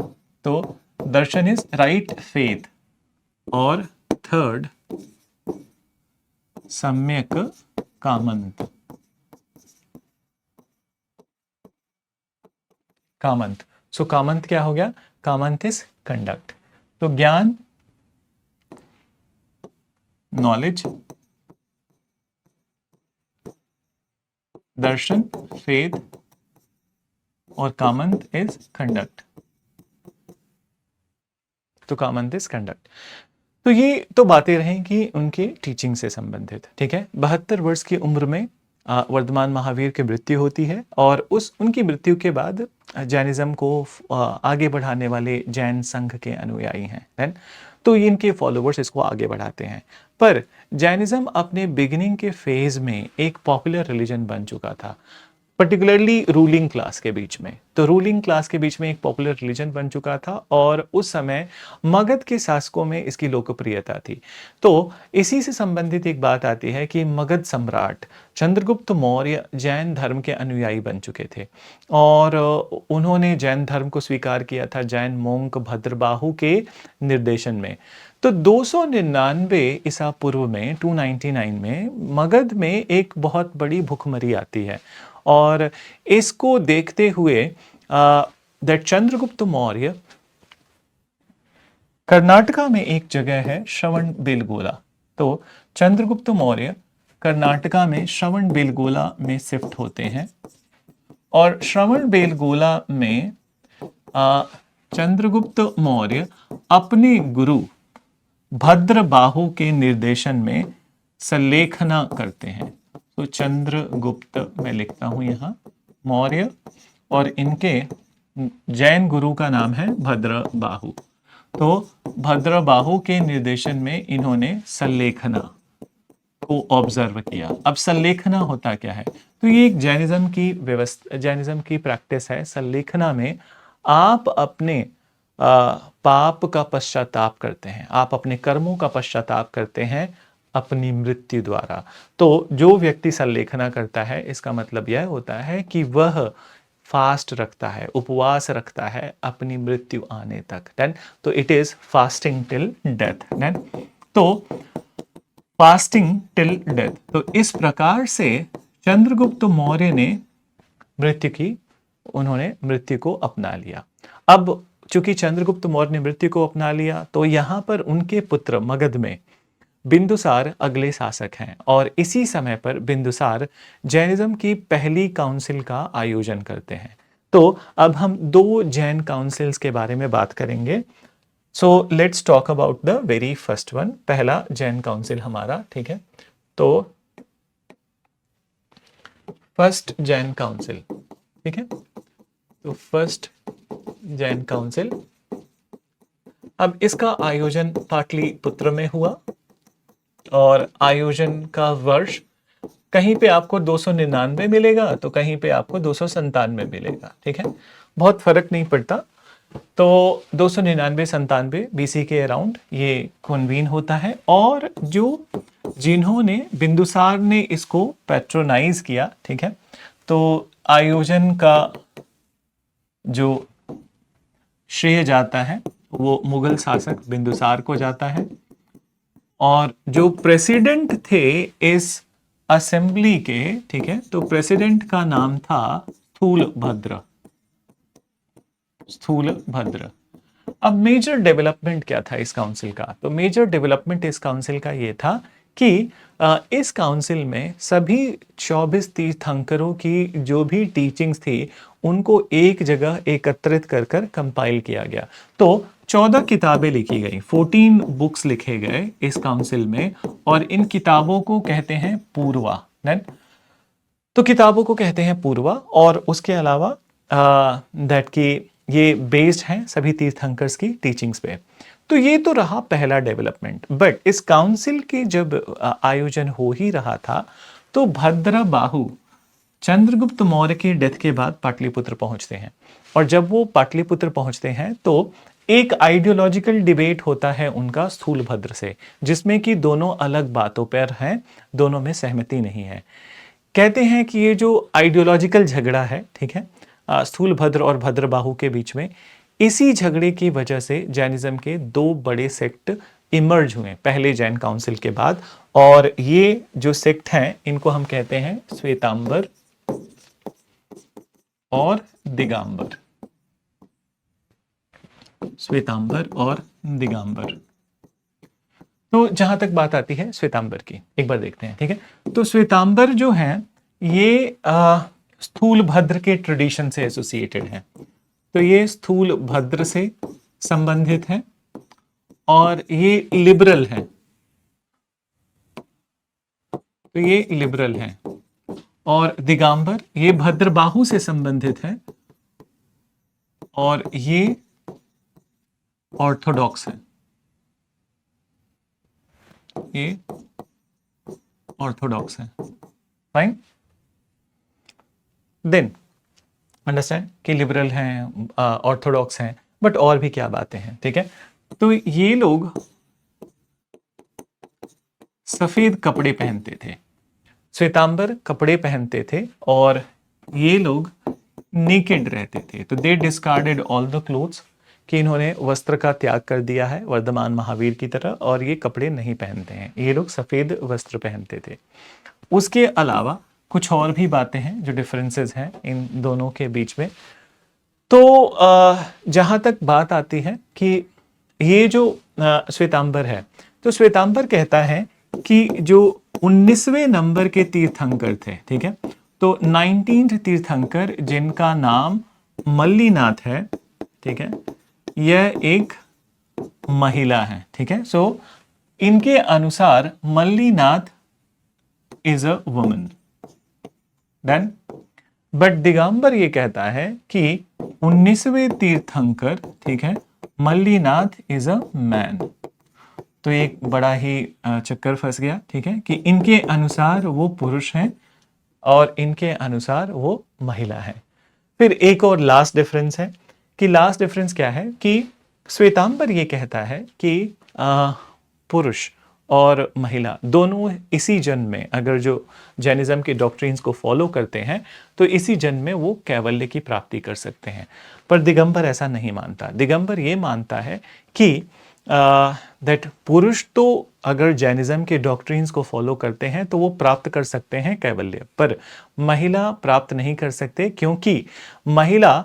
तो दर्शन इज राइट फेथ। और थर्ड सम्यक कामंत, कामंत। सो कामंत क्या हो गया? Kamant is conduct. तो ज्ञान, नॉलेज, दर्शन, फेथ, और कामंत इज कंडक्ट। तो कामंत इज कंडक्ट। तो ये तो बातें रहें कि उनके टीचिंग से संबंधित, ठीक है। 72 वर्ष की उम्र में वर्धमान महावीर की मृत्यु होती है, और उनकी मृत्यु के बाद जैनिज्म को आगे बढ़ाने वाले जैन संघ के अनुयायी हैं, तो इनके फॉलोवर्स इसको आगे बढ़ाते हैं। पर जैनिज्म अपने बिगिनिंग के फेज में एक पॉपुलर रिलीजन बन चुका था, पर्टिकुलरली रूलिंग क्लास के बीच में। तो रूलिंग क्लास के बीच में एक पॉपुलर रिलीजन बन चुका था, और उस समय मगध के शासकों में इसकी लोकप्रियता थी। तो इसी से संबंधित एक बात आती है कि मगध सम्राट चंद्रगुप्त मौर्य जैन धर्म के अनुयायी बन चुके थे, और उन्होंने जैन धर्म को स्वीकार किया था जैन मोंक भद्रबाहु के निर्देशन में। तो 299 ईसा पूर्व में, 299 में मगध में एक बहुत बड़ी भुखमरी आती है, और इसको देखते हुए दैट चंद्रगुप्त मौर्य, कर्नाटका में एक जगह है श्रवण बेलगोला, तो चंद्रगुप्त मौर्य कर्नाटका में श्रवण बेलगोला में शिफ्ट होते हैं, और श्रवण बेलगोला में चंद्रगुप्त मौर्य अपने गुरु भद्रबाहु के निर्देशन में संलेखना करते हैं। तो चंद्रगुप्त मैं लिखता हूं यहां मौर्य, और इनके जैन गुरु का नाम है भद्रबाहु। तो भद्रबाहु के निर्देशन में इन्होंने संलेखना को ऑब्जर्व किया। अब संलेखना होता क्या है? तो ये एक जैनिज्म की व्यवस्था, जैनिज्म की प्रैक्टिस है। संलेखना में आप अपने पाप का पश्चाताप करते हैं, आप अपने कर्मों का पश्चाताप करते हैं अपनी मृत्यु द्वारा। तो जो व्यक्ति संलेखना करता है, इसका मतलब यह होता है कि वह फास्ट रखता है, उपवास रखता है अपनी मृत्यु आने तक। देन तो it is fasting till death. Then तो फास्टिंग टिल डेथ, तो इस प्रकार से चंद्रगुप्त मौर्य ने मृत्यु की, उन्होंने मृत्यु को अपना लिया। अब चूंकि चंद्रगुप्त मौर्य ने मृत्यु को अपना लिया, तो यहां पर उनके पुत्र मगध में बिंदुसार अगले शासक हैं, और इसी समय पर बिंदुसार जैनिज्म की पहली काउंसिल का आयोजन करते हैं। तो अब हम दो जैन काउंसिल्स के बारे में बात करेंगे। So let's talk about the very first one, पहला जैन काउंसिल हमारा, ठीक है। तो फर्स्ट जैन काउंसिल, ठीक है, तो फर्स्ट जैन काउंसिल, अब इसका आयोजन पाटलिपुत्र में हुआ, और आयोजन का वर्ष कहीं पे आपको 299 मिलेगा, तो कहीं पे आपको 297 मिलेगा, ठीक है, बहुत फर्क नहीं पड़ता। तो 299-97 बीसी के अराउंड ये कन्वीन होता है, और जो जिन्होंने बिंदुसार ने इसको पैट्रोनाइज किया, ठीक है, तो आयोजन का जो श्रेय जाता है वो मुगल शासक बिंदुसार को जाता है, और जो प्रेसिडेंट थे इस असेंबली के, ठीक है, तो प्रेसिडेंट का नाम था स्थूलभद्र। स्थूलभद्र। अब मेजर डेवलपमेंट क्या था इस काउंसिल का? तो मेजर डेवलपमेंट इस काउंसिल का ये था कि इस काउंसिल में सभी 24 तीर्थंकरों की जो भी टीचिंग्स थी उनको एक जगह एकत्रित कर कर कंपाइल किया गया। तो 14 किताबें लिखी गई, 14 बुक्स लिखे गए इस काउंसिल में, और इन किताबों को कहते हैं पूर्वा। तो किताबों को कहते हैं पूर्वा, और उसके अलावा दैट की ये बेस्ड हैं सभी तीर्थंकर्स की टीचिंग्स पे। तो ये तो रहा पहला डेवलपमेंट। बट इस काउंसिल के जब आयोजन हो ही रहा था, तो भद्रबाहु चंद्रगुप्त मौर्य के डेथ के बाद पाटलिपुत्र पहुंचते हैं, और जब वो पाटलिपुत्र पहुंचते हैं तो एक आइडियोलॉजिकल डिबेट होता है उनका स्थूलभद्र से, जिसमें कि दोनों अलग बातों पर हैं, दोनों में सहमति नहीं है। कहते हैं कि ये जो आइडियोलॉजिकल झगड़ा है, ठीक है, स्थूलभद्र और भद्रबाहु के बीच में, इसी झगड़े की वजह से जैनिज्म के दो बड़े सेक्ट इमर्ज हुए पहले जैन काउंसिल के बाद, और ये जो सेक्ट हैं इनको हम कहते हैं श्वेतांबर और दिगंबर। श्वेतांबर और दिगंबर। तो जहां तक बात आती है श्वेतांबर की, एक बार देखते हैं, ठीक है। तो श्वेतांबर जो है ये स्थूलभद्र के ट्रेडिशन से एसोसिएटेड है, तो ये स्थूलभद्र से संबंधित है, और ये लिबरल है, तो ये लिबरल है। और दिगंबर ये भद्रबाहु से संबंधित है, और ये ऑर्थोडॉक्स है, ये ऑर्थोडॉक्स है। फाइन, देन अंडरस्टैंड कि लिबरल हैं, ऑर्थोडॉक्स हैं, बट और भी क्या बातें हैं, ठीक है। तो ये लोग सफेद कपड़े पहनते थे, श्वेतांबर कपड़े पहनते थे, और ये लोग नेकेड रहते थे। तो दे डिस्कार्डेड ऑल द क्लोथ्स, कि इन्होंने वस्त्र का त्याग कर दिया है वर्धमान महावीर की तरह, और ये कपड़े नहीं पहनते हैं, ये लोग सफेद वस्त्र पहनते थे। उसके अलावा कुछ और भी बातें हैं जो डिफरेंसेस हैं इन दोनों के बीच में। तो जहां तक बात आती है कि ये जो श्वेतांबर है, तो श्वेतांबर कहता है कि जो 19वें नंबर के तीर्थंकर थे, ठीक है, तो 19th तीर्थंकर जिनका नाम मल्लीनाथ है, ठीक है, यह एक महिला है, ठीक है। सो इनके अनुसार Mallinath is a woman. Then but Digambar ये कहता है कि 19वें तीर्थंकर, ठीक है, मल्लीनाथ इज अ मैन। तो एक बड़ा ही चक्कर फंस गया, ठीक है, कि इनके अनुसार वो पुरुष हैं और इनके अनुसार वो महिला है। फिर एक और लास्ट डिफरेंस है, कि लास्ट डिफरेंस क्या है कि श्वेतांबर ये कहता है कि पुरुष और महिला दोनों इसी जन्म में, अगर जो जैनिज्म के डॉक्ट्रिन्स को फॉलो करते हैं तो इसी जन्म में वो कैवल्य की प्राप्ति कर सकते हैं। पर दिगंबर ऐसा नहीं मानता। दिगंबर ये मानता है कि दैट पुरुष तो अगर जैनिज्म के डॉक्ट्रिन्स को फॉलो करते हैं तो वो प्राप्त कर सकते हैं कैवल्य, पर महिला प्राप्त नहीं कर सकते, क्योंकि महिला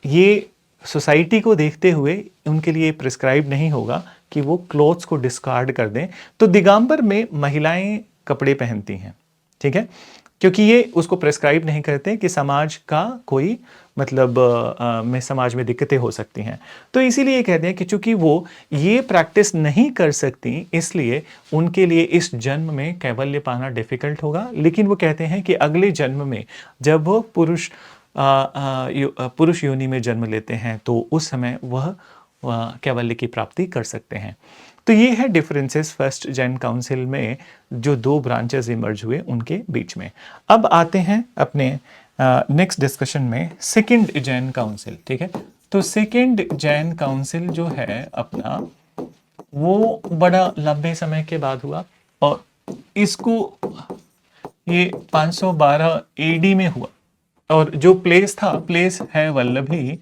ये सोसाइटी को देखते हुए उनके लिए प्रिस्क्राइब नहीं होगा कि वो क्लोथ्स को डिस्कार्ड कर दें। तो दिगंबर में महिलाएं कपड़े पहनती हैं, ठीक है, क्योंकि ये उसको प्रिस्क्राइब नहीं करते कि समाज का कोई मतलब में समाज में दिक्कतें हो सकती हैं। तो इसीलिए कहते हैं कि चूंकि वो ये प्रैक्टिस नहीं कर सकती, इसलिए उनके लिए इस जन्म में कैवल्य पाना डिफिकल्ट होगा। लेकिन वो कहते हैं कि अगले जन्म में जब वो पुरुष योनि में जन्म लेते हैं तो उस समय वह कैवल्य की प्राप्ति कर सकते हैं। तो ये है डिफरेंसेस फर्स्ट जैन काउंसिल में जो दो ब्रांचेस इमर्ज हुए उनके बीच में। अब आते हैं अपने नेक्स्ट डिस्कशन में सेकंड जैन काउंसिल, ठीक है। तो सेकंड जैन काउंसिल जो है अपना, वो बड़ा लंबे समय के बाद हुआ और इसको ये 512 एडी में हुआ और जो प्लेस है वल्लभी,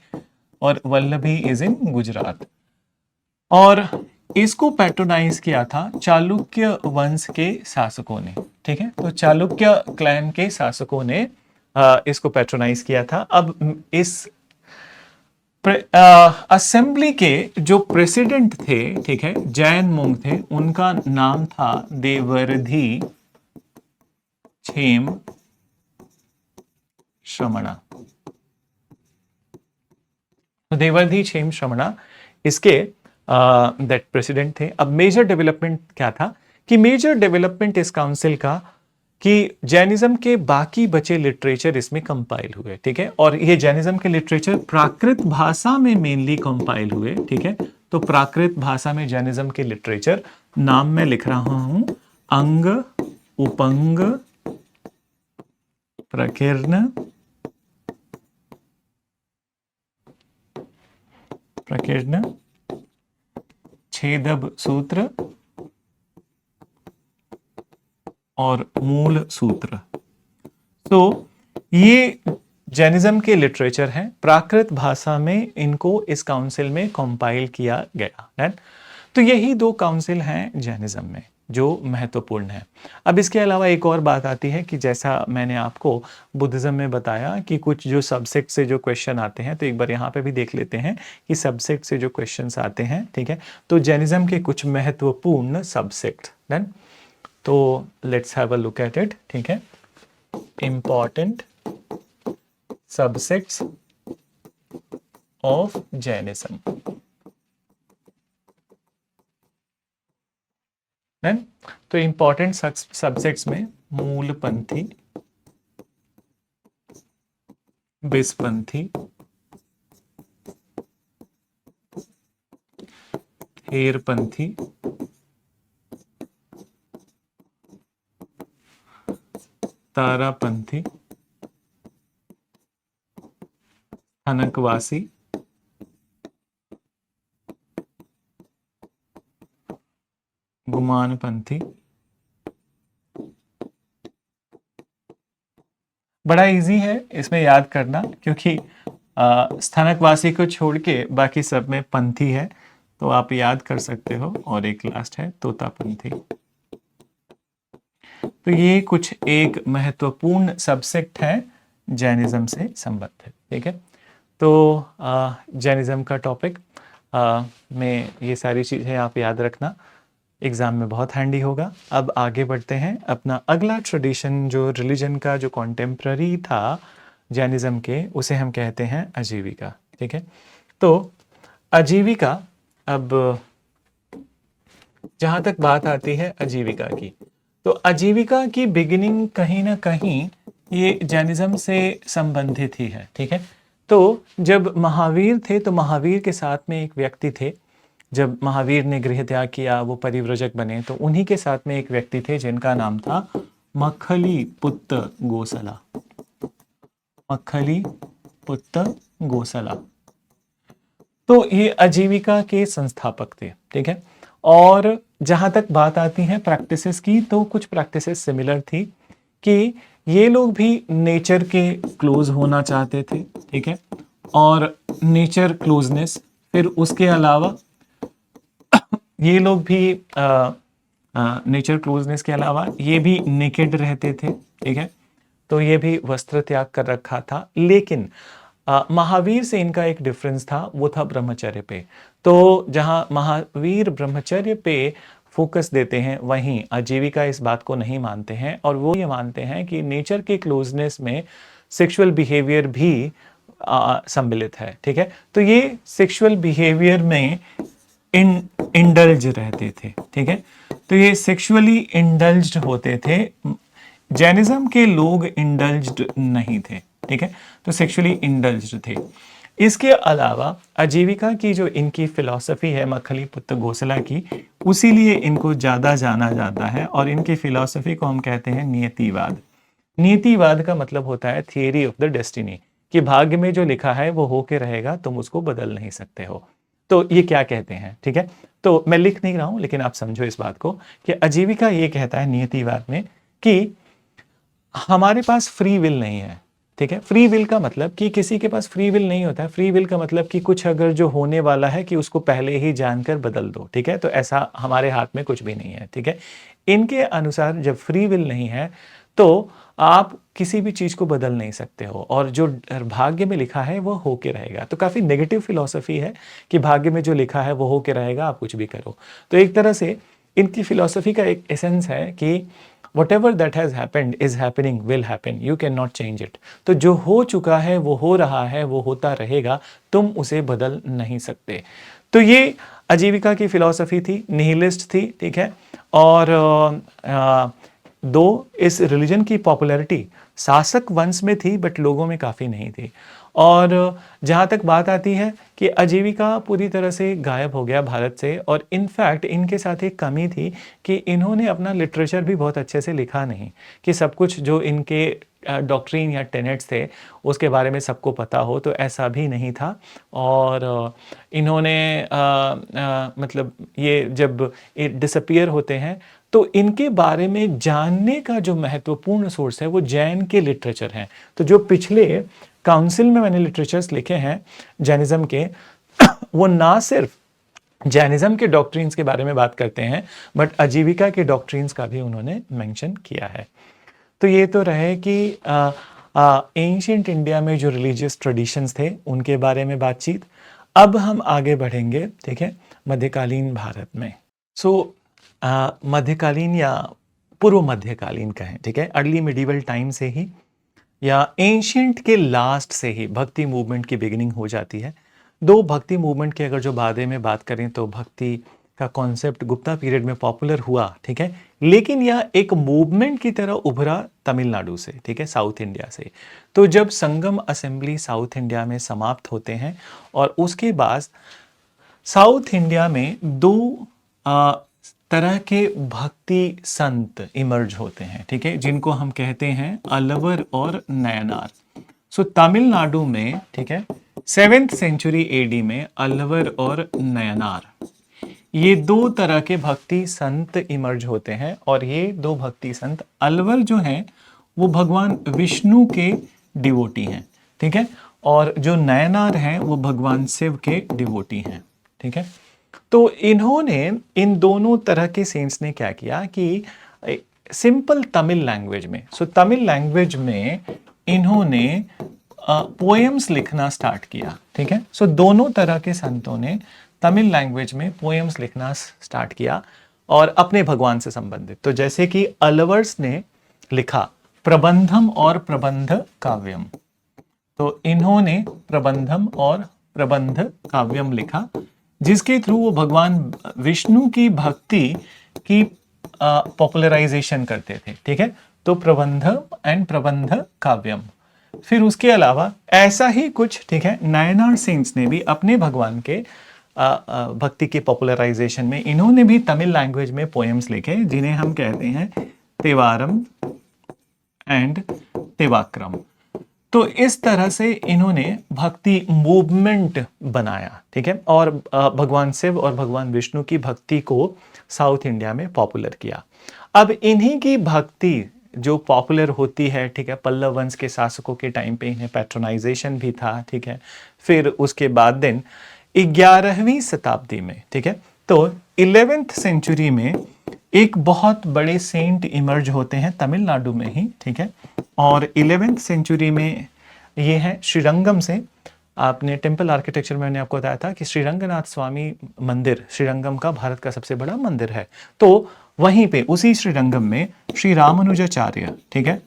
और वल्लभी इज इन गुजरात। और इसको पैट्रोनाइज किया था चालुक्य वंश के शासकों ने, ठीक है। तो चालुक्य क्लैन के शासकों ने इसको पैट्रोनाइज किया था। अब इस असेंबली के जो प्रेसिडेंट थे, ठीक है, जैन मोंग थे, उनका नाम था देवर्धि क्षेम श्रमणा। तो देवर्धि क्षेम श्रमणा इसके दैट प्रेसिडेंट थे। अब मेजर डेवलपमेंट क्या था कि मेजर डेवलपमेंट इस काउंसिल का कि जैनिज्म के बाकी बचे लिटरेचर इसमें कंपाइल हुए, ठीक है। और ये जैनिज्म के लिटरेचर प्राकृत भाषा में मेनली कंपाइल हुए, ठीक है। तो प्राकृत भाषा में जैनिज्म के लिटरेचर, नाम मैं लिख रहा हूं, अंग, उपंग, प्रकीर्ण, छेदब सूत्र और मूल सूत्र। तो ये जैनिज्म के लिटरेचर हैं, प्राकृत भाषा में इनको इस काउंसिल में कंपाइल किया गया। तो यही दो काउंसिल हैं जैनिज्म में जो महत्वपूर्ण है। अब इसके अलावा एक और बात आती है कि जैसा मैंने आपको बुद्धिज्म में बताया कि कुछ जो सब्सेक्ट से जो क्वेश्चन आते हैं, तो एक बार यहाँ पे भी देख लेते हैं कि सब्सेक्ट से जो क्वेश्चंस आते हैं, ठीक है। तो जैनिज्म के कुछ महत्वपूर्ण सब्सेक्ट, डन। तो let's have a look at it, ठीक है। इंपॉर्टेंट सबसेक्ट्स ऑफ जैनिज्म, तो इंपॉर्टेंट सब्सेक्ट्स में मूलपंथी, बिसपंथी, हेरपंथी, तारापंथी, स्थानकवासी, गुमानपंथी। बड़ा इजी है इसमें याद करना, क्योंकि स्थानकवासी को छोड़ के बाकी सब में पंथी है, तो आप याद कर सकते हो। और एक लास्ट है तोतापंथी। तो ये कुछ एक महत्वपूर्ण सब्सेक्ट है जैनिज्म से संबंधित, ठीक है। तो जैनिज्म का टॉपिक में ये सारी चीज़ें आप याद रखना, एग्ज़ाम में बहुत हैंडी होगा। अब आगे बढ़ते हैं। अपना अगला ट्रेडिशन जो रिलीजन का जो कॉन्टेम्प्ररी था जैनिज्म के, उसे हम कहते हैं आजीविका, ठीक है। तो आजीविका, अब जहाँ तक बात आती है आजीविका की, तो आजीविका की बिगिनिंग कहीं ना कहीं ये जैनिज्म से संबंधित ही है, ठीक है। तो जब महावीर थे, तो महावीर के साथ में एक व्यक्ति थे। जब महावीर ने गृह त्याग किया, वो परिव्रजक बने, तो उन्हीं के साथ में एक व्यक्ति थे जिनका नाम था मक्खली पुत्र गोसला। मक्खली पुत्र गोसला, तो ये आजीविका के संस्थापक थे, ठीक है। और जहाँ तक बात आती है प्रैक्टिसेस की, तो कुछ प्रैक्टिसेस सिमिलर थी कि ये लोग भी नेचर के क्लोज होना चाहते थे, ठीक है, और नेचर क्लोजनेस, फिर उसके अलावा ये लोग भी नेचर क्लोजनेस के अलावा ये भी नेकेड रहते थे, ठीक है, तो ये भी वस्त्र त्याग कर रखा था। लेकिन महावीर से इनका एक डिफरेंस था, वो था ब्रह्मचर्य पे। तो जहाँ महावीर ब्रह्मचर्य पे फोकस देते हैं, वहीं आजीविका इस बात को नहीं मानते हैं, और वो ये मानते हैं कि नेचर के क्लोजनेस में सेक्सुअल बिहेवियर भी सम्मिलित है, ठीक है। तो ये सेक्सुअल बिहेवियर में इंडल्ज रहते थे, ठीक है, तो ये सेक्सुअली इंडल्ज्ड होते थे। जैनिज्म के लोग इंडल्ज्ड नहीं थे, ठीक है, तो सेक्सुअली इंडल्ज्ड थे। इसके अलावा आजीविका की जो इनकी फिलॉसफी है मखली पुत्र गोसला की, उसीलिए इनको ज़्यादा जाना जाता है, और इनकी फिलॉसफी को हम कहते हैं नियतिवाद। नियतिवाद का मतलब होता है थियरी ऑफ द डेस्टिनी, कि भाग्य में जो लिखा है वो होके रहेगा, तुम उसको बदल नहीं सकते हो। तो ये क्या कहते हैं, ठीक है, तो मैं लिख नहीं रहा हूं, लेकिन आप समझो इस बात को कि आजीविका ये कहता है नियतिवाद में कि हमारे पास फ्री विल नहीं है, ठीक है। फ्री विल का मतलब कि किसी के पास फ्री विल नहीं होता है। फ्री विल का मतलब कि कुछ अगर जो होने वाला है कि उसको पहले ही जानकर बदल दो, ठीक है, तो ऐसा हमारे हाथ में कुछ भी नहीं है, ठीक है। इनके अनुसार जब फ्री विल नहीं है तो आप किसी भी चीज को बदल नहीं सकते हो, और जो भाग्य में लिखा है वो होके रहेगा। तो काफी नेगेटिव फिलॉसफी है कि भाग्य में जो लिखा है वो होके रहेगा, आप कुछ भी करो। तो एक तरह से इनकी फिलॉसफी का एक एसेंस है कि whatever that has happened is happening, will happen, you cannot change it। तो जो हो चुका है वो हो रहा है, वो होता रहेगा, तुम उसे बदल नहीं सकते। तो ये आजीविका की फिलॉसफी थी, निहिलिस्ट थी, ठीक है। और दो इस रिलीजन की पॉपुलैरिटी शासक वंश में थी, बट लोगों में काफ़ी नहीं थी। और जहाँ तक बात आती है कि आजीविका पूरी तरह से गायब हो गया भारत से, और इनफैक्ट इनके साथ एक कमी थी कि इन्होंने अपना लिटरेचर भी बहुत अच्छे से लिखा नहीं, कि सब कुछ जो इनके डॉक्ट्रिन या टेनेट्स थे उसके बारे में सबको पता हो, तो ऐसा भी नहीं था। और इन्होंने मतलब ये जब डिसअपियर होते हैं तो इनके बारे में जानने का जो महत्वपूर्ण सोर्स है वो जैन के लिटरेचर हैं। तो जो पिछले काउंसिल में मैंने लिटरेचर्स लिखे हैं जैनिज्म के, वो ना सिर्फ जैनिज्म के डॉक्ट्रिन्स के बारे में बात करते हैं, बट आजीविका के डॉक्ट्रिन्स का भी उन्होंने मेंशन किया है। तो ये तो रहे कि एंशिएंट इंडिया में जो रिलीजियस ट्रेडिशंस थे उनके बारे में बातचीत। अब हम आगे बढ़ेंगे, ठीक है, मध्यकालीन भारत में। मध्यकालीन या पूर्व मध्यकालीन कहें, ठीक है, अर्ली मिडिवल टाइम से ही या एंशिएंट के लास्ट से ही भक्ति मूवमेंट की बिगिनिंग हो जाती है। दो भक्ति मूवमेंट की अगर जो बारे में बात करें तो भक्ति का कॉन्सेप्ट गुप्ता पीरियड में पॉपुलर हुआ, ठीक है, लेकिन यह एक मूवमेंट की तरह उभरा तमिलनाडु से, ठीक है, साउथ इंडिया से। तो जब संगम असेंबली साउथ इंडिया में समाप्त होते हैं और उसके बाद साउथ इंडिया में दो तरह के भक्ति संत इमर्ज होते हैं, ठीक है, जिनको हम कहते हैं अलवर और नयनार। सो तमिलनाडु में, ठीक है, 7th सेंचुरी एडी में अलवर और नयनार, ये दो तरह के भक्ति संत इमर्ज होते हैं। और ये दो भक्ति संत, अलवर जो हैं वो भगवान विष्णु के डिवोटी हैं, ठीक है, और जो नयनार हैं वो भगवान शिव के डिवोटी हैं, ठीक है। तो इन्होंने, इन दोनों तरह के सेंट्स ने क्या किया कि सिंपल तमिल लैंग्वेज में, तमिल लैंग्वेज में इन्होंने पोएम्स लिखना स्टार्ट किया, ठीक है। दोनों तरह के संतों ने तमिल लैंग्वेज में पोएम्स लिखना स्टार्ट किया और अपने भगवान से संबंधित। तो जैसे कि अलवर्स ने लिखा प्रबंधम और प्रबंध काव्यम, तो इन्होंने प्रबंधम और प्रबंध काव्यम लिखा, जिसके थ्रू वो भगवान विष्णु की भक्ति की पॉपुलराइजेशन करते थे, ठीक है। तो प्रबंधम एंड प्रबंध काव्यम। फिर उसके अलावा ऐसा ही कुछ, ठीक है, नयनार सेंट्स ने भी अपने भगवान के भक्ति के पॉपुलराइजेशन में इन्होंने भी तमिल लैंग्वेज में पोएम्स लिखे, जिन्हें हम कहते हैं तेवारम एंड तेवाक्रम। तो इस तरह से इन्होंने भक्ति मूवमेंट बनाया, ठीक है, और भगवान शिव और भगवान विष्णु की भक्ति को साउथ इंडिया में पॉपुलर किया। अब इन्हीं की भक्ति जो पॉपुलर होती है, ठीक है, पल्लव वंश के शासकों के टाइम पे इन्हें पैट्रोनाइजेशन भी था, ठीक है। फिर उसके बाद दिन 11वीं शताब्दी में, ठीक है, तो 11th सेंचुरी में एक बहुत बड़े सेंट इमर्ज होते हैं तमिलनाडु में ही, ठीक है, और 11th सेंचुरी में ये है श्रीरंगम से। आपने टेम्पल आर्किटेक्चर में मैंने आपको बताया था कि श्रीरंगनाथ स्वामी मंदिर श्रीरंगम का भारत का सबसे बड़ा मंदिर है। तो वहीं पे उसी श्रीरंगम में श्री रामानुजाचार्य, ठीक है,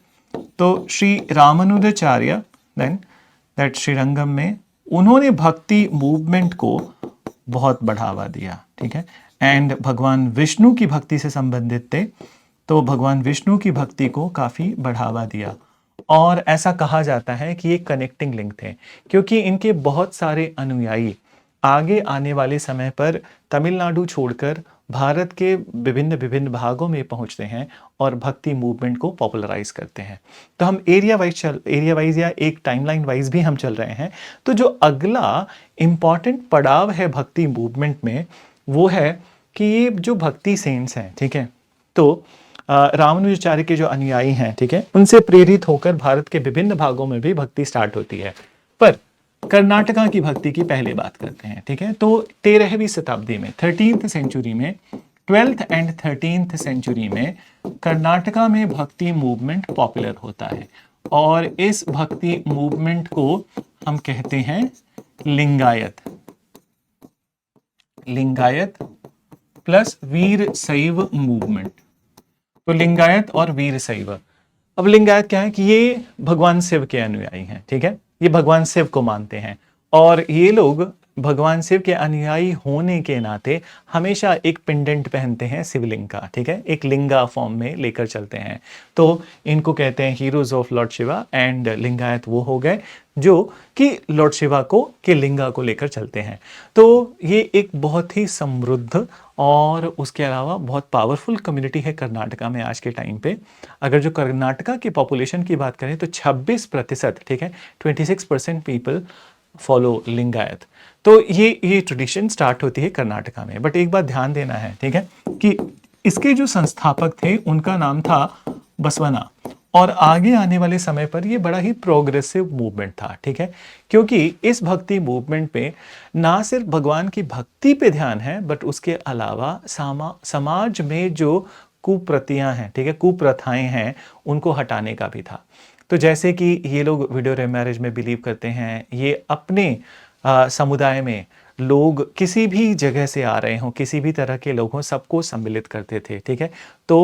तो श्री रामानुजाचार्य देन दैट श्रीरंगम में उन्होंने भक्ति मूवमेंट को बहुत बढ़ावा दिया, ठीक है, एंड भगवान विष्णु की भक्ति से संबंधित थे, तो भगवान विष्णु की भक्ति को काफी बढ़ावा दिया। और ऐसा कहा जाता है कि ये कनेक्टिंग लिंक थे, क्योंकि इनके बहुत सारे अनुयायी आगे आने वाले समय पर तमिलनाडु छोड़कर भारत के विभिन्न विभिन्न भागों में पहुंचते हैं और भक्ति मूवमेंट को पॉपुलराइज करते हैं। तो हम एरिया वाइज या एक टाइमलाइन वाइज भी हम चल रहे हैं। तो जो अगला इंपॉर्टेंट पड़ाव है भक्ति मूवमेंट में वो है कि ये जो भक्ति सेंट्स हैं, ठीक है, तो रामानुजाचार्य के जो अनुयायी हैं, ठीक है, उनसे प्रेरित होकर भारत के विभिन्न भागों में भी भक्ति स्टार्ट होती है। पर कर्नाटका की भक्ति की पहले बात करते हैं, ठीक है, तो 13वीं शताब्दी में 13th सेंचुरी में 12th एंड 13th सेंचुरी में कर्नाटका में भक्ति मूवमेंट पॉपुलर होता है और इस भक्ति मूवमेंट को हम कहते हैं लिंगायत, लिंगायत प्लस वीर शैव मूवमेंट। तो लिंगायत और वीर शैव। अब लिंगायत क्या है कि ये भगवान शिव के अनुयायी हैं, ठीक है, ये भगवान शिव को मानते हैं और ये लोग भगवान शिव के अनुयायी होने के नाते हमेशा एक पेंडेंट पहनते हैं शिवलिंग का, ठीक है, एक लिंगा फॉर्म में लेकर चलते हैं। तो इनको कहते हैं heroes of Lord Shiva and Lingayat वो हो गए जो कि लॉर्ड शिवा को के लिंगा को लेकर चलते हैं। तो ये एक बहुत ही समृद्ध और उसके अलावा बहुत पावरफुल कम्युनिटी है कर्नाटका में आज के टाइम पे। अगर जो कर्नाटका की पॉपुलेशन की बात करें तो 26%, ठीक है, 26% पीपल फॉलो लिंगायत। तो ये ट्रेडिशन स्टार्ट होती है कर्नाटका में। बट एक बात ध्यान देना है, ठीक है, कि इसके जो संस्थापक थे उनका नाम था बसवना और आगे आने वाले समय पर ये बड़ा ही प्रोग्रेसिव मूवमेंट था, ठीक है, क्योंकि इस भक्ति मूवमेंट पे ना सिर्फ भगवान की भक्ति पे ध्यान है बट उसके अलावा समाज में जो कुप्रतियां हैं, ठीक है, कुप्रथाएं हैं, उनको हटाने का भी था। तो जैसे कि ये लोग विडो मैरिज में बिलीव करते हैं, ये अपने समुदाय में लोग किसी भी जगह से आ रहे हों, किसी भी तरह के लोग हों, सबको सम्मिलित करते थे, ठीक है। तो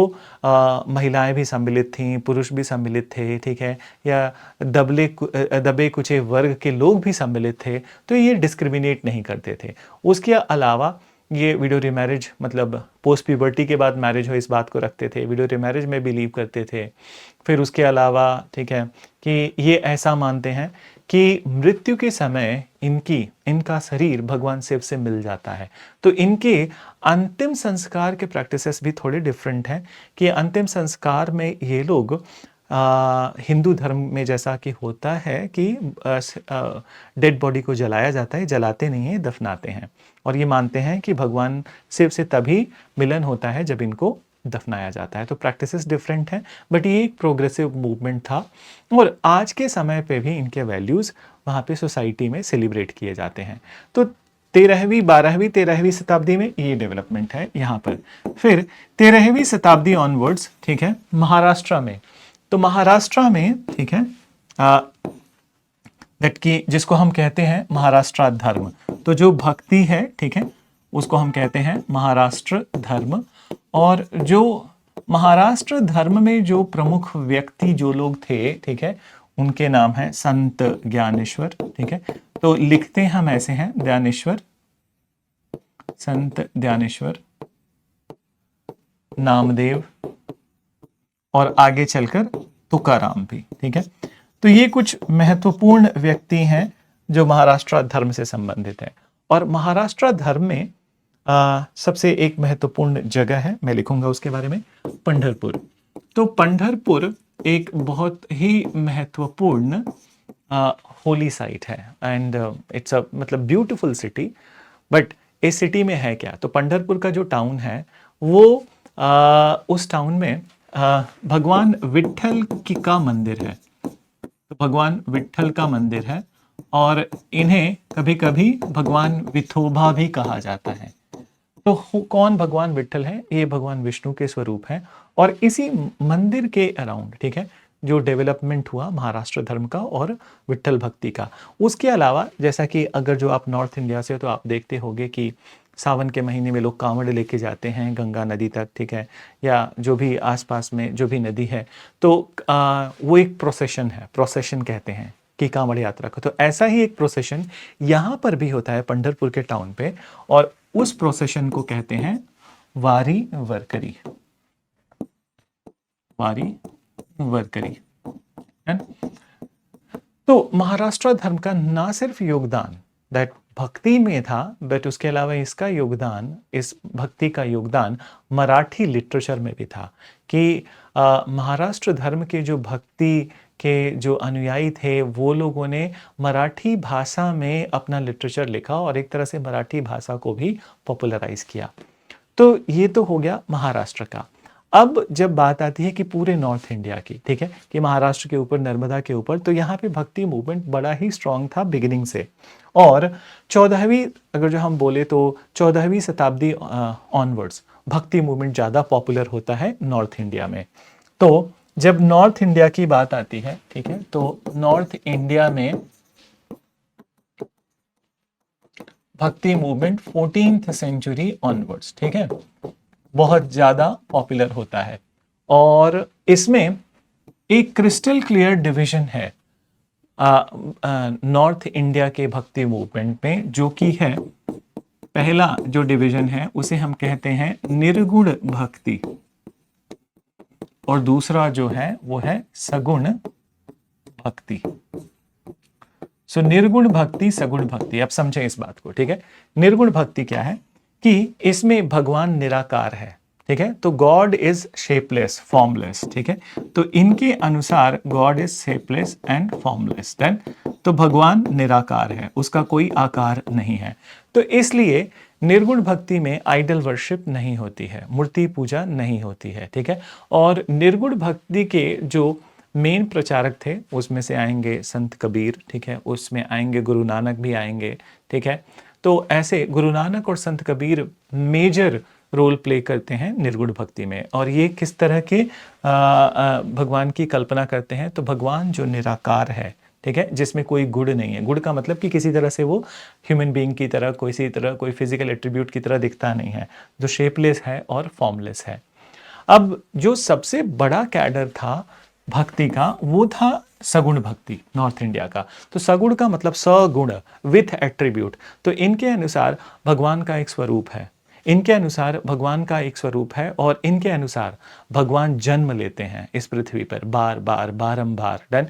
महिलाएं भी सम्मिलित थीं, पुरुष भी सम्मिलित थे, ठीक है, या दबे कुचे वर्ग के लोग भी सम्मिलित थे। तो ये डिस्क्रिमिनेट नहीं करते थे। उसके अलावा ये विडो रिमैरिज मतलब पोस्ट प्यूबर्टी के बाद मैरिज हो, इस बात को रखते थे, विडो रिमैरिज में बिलीव करते थे। फिर उसके अलावा, ठीक है, कि ये ऐसा मानते हैं कि मृत्यु के समय इनका शरीर भगवान शिव से मिल जाता है। तो इनके अंतिम संस्कार के प्रैक्टिसेस भी थोड़े डिफरेंट हैं कि अंतिम संस्कार में ये लोग हिंदू धर्म में जैसा कि होता है कि डेड बॉडी को जलाया जाता है, जलाते नहीं है, दफनाते हैं। और ये मानते हैं कि भगवान शिव से तभी मिलन होता है जब इनको दफनाया जाता है। तो प्रैक्टिसेस डिफरेंट हैं बट ये एक प्रोग्रेसिव मूवमेंट था और आज के समय पे भी इनके वैल्यूज़ वहाँ पे सोसाइटी में सेलिब्रेट किए जाते हैं। तो 13वीं 12वीं 13वीं शताब्दी में ये डेवलपमेंट है यहाँ पर। फिर 13वीं शताब्दी ऑनवर्ड्स, ठीक है, महाराष्ट्र में, तो महाराष्ट्र में, ठीक है, दैट की जिसको हम कहते हैं महाराष्ट्र धर्म, तो जो भक्ति है, ठीक है, उसको हम कहते हैं महाराष्ट्र धर्म। और जो महाराष्ट्र धर्म में जो प्रमुख व्यक्ति जो लोग थे, ठीक है, उनके नाम है संत ज्ञानेश्वर, ठीक है। तो लिखते हम ऐसे हैं ज्ञानेश्वर, संत ज्ञानेश्वर, नामदेव और आगे चलकर तुकाराम भी, ठीक है। तो ये कुछ महत्वपूर्ण व्यक्ति हैं जो महाराष्ट्र धर्म से संबंधित है। और महाराष्ट्र धर्म में सबसे एक महत्वपूर्ण जगह है, मैं लिखूंगा उसके बारे में, पंढरपुर। तो पंढरपुर एक बहुत ही महत्वपूर्ण होली साइट है एंड इट्स अ मतलब ब्यूटीफुल सिटी। बट इस सिटी में है क्या, तो पंढरपुर का जो टाउन है वो उस टाउन में भगवान विट्ठल की का मंदिर है। तो भगवान विट्ठल का मंदिर है और इन्हें कभी कभी भगवान विठोबा भी कहा जाता है। तो कौन भगवान विट्ठल है, ये भगवान विष्णु के स्वरूप है। और इसी मंदिर के अराउंड, ठीक है, जो डेवलपमेंट हुआ महाराष्ट्र धर्म का और विट्ठल भक्ति का। उसके अलावा जैसा कि अगर जो आप नॉर्थ इंडिया से हो तो आप देखते होंगे कि सावन के महीने में लोग कांवड़ लेके जाते हैं गंगा नदी तक, ठीक है, या जो भी आसपास में जो भी नदी है, तो वो एक प्रोसेशन है, प्रोसेशन कहते हैं कि कांवड़ यात्रा को। तो ऐसा ही एक प्रोसेशन यहाँ पर भी होता है पंढरपुर के टाउन पे, और उस प्रोसेशन को कहते हैं वारी वरकरी, वारी वरकरी है ना? तो महाराष्ट्र धर्म का ना सिर्फ योगदान दैट भक्ति में था, बट उसके अलावा इसका योगदान, इस भक्ति का योगदान मराठी लिटरेचर में भी था कि महाराष्ट्र धर्म के जो भक्ति के जो अनुयायी थे वो लोगों ने मराठी भाषा में अपना लिटरेचर लिखा और एक तरह से मराठी भाषा को भी पॉपुलराइज किया। तो ये तो हो गया महाराष्ट्र का। अब जब बात आती है कि पूरे नॉर्थ इंडिया की, ठीक है, कि महाराष्ट्र के ऊपर, नर्मदा के ऊपर, तो यहाँ पे भक्ति मूवमेंट बड़ा ही स्ट्रांग था बिगिनिंग से। और 14वीं अगर जो हम बोले तो 14वीं शताब्दी ऑनवर्ड्स भक्ति मूवमेंट ज़्यादा पॉपुलर होता है नॉर्थ इंडिया में। तो जब नॉर्थ इंडिया की बात आती है, ठीक है, तो नॉर्थ इंडिया में भक्ति मूवमेंट 14th सेंचुरी ऑनवर्ड्स, ठीक है, बहुत ज्यादा पॉपुलर होता है। और इसमें एक क्रिस्टल क्लियर डिवीजन है नॉर्थ इंडिया के भक्ति मूवमेंट में, जो कि है पहला जो डिवीजन है उसे हम कहते हैं निर्गुण भक्ति, और दूसरा जो है वो है सगुण भक्ति। सो निर्गुण भक्ति, सगुण भक्ति, अब समझें इस बात को, ठीक है। निर्गुण भक्ति क्या है कि इसमें भगवान निराकार है, ठीक है, तो गॉड इज शेपलेस, फॉर्मलेस, ठीक है, तो इनके अनुसार god is shapeless and formless, then तो भगवान निराकार है, उसका कोई आकार नहीं है। तो इसलिए निर्गुण भक्ति में आइडल वर्शिप नहीं होती है, मूर्ति पूजा नहीं होती है, ठीक है। और निर्गुण भक्ति के जो मेन प्रचारक थे उसमें से आएंगे संत कबीर, ठीक है, उसमें आएंगे गुरु नानक भी आएंगे, ठीक है। तो ऐसे गुरु नानक और संत कबीर मेजर रोल प्ले करते हैं निर्गुण भक्ति में। और ये किस तरह के भगवान की कल्पना करते हैं, तो भगवान जो निराकार है, ठीक है, जिसमें कोई गुण नहीं है। गुण का मतलब कि किसी तरह से वो ह्यूमन बीइंग की तरह, कोई फिजिकल एट्रीब्यूट की तरह दिखता नहीं है, जो शेपलेस है और फॉर्मलेस है। अब जो सबसे बड़ा कैडर था भक्ति का वो था सगुण भक्ति नॉर्थ इंडिया का। तो सगुण का मतलब सगुण, विथ एट्रीब्यूट। तो इनके अनुसार भगवान का एक स्वरूप है, इनके अनुसार भगवान का एक स्वरूप है, और इनके अनुसार भगवान जन्म लेते हैं इस पृथ्वी पर बार बार, बारंबार, डन।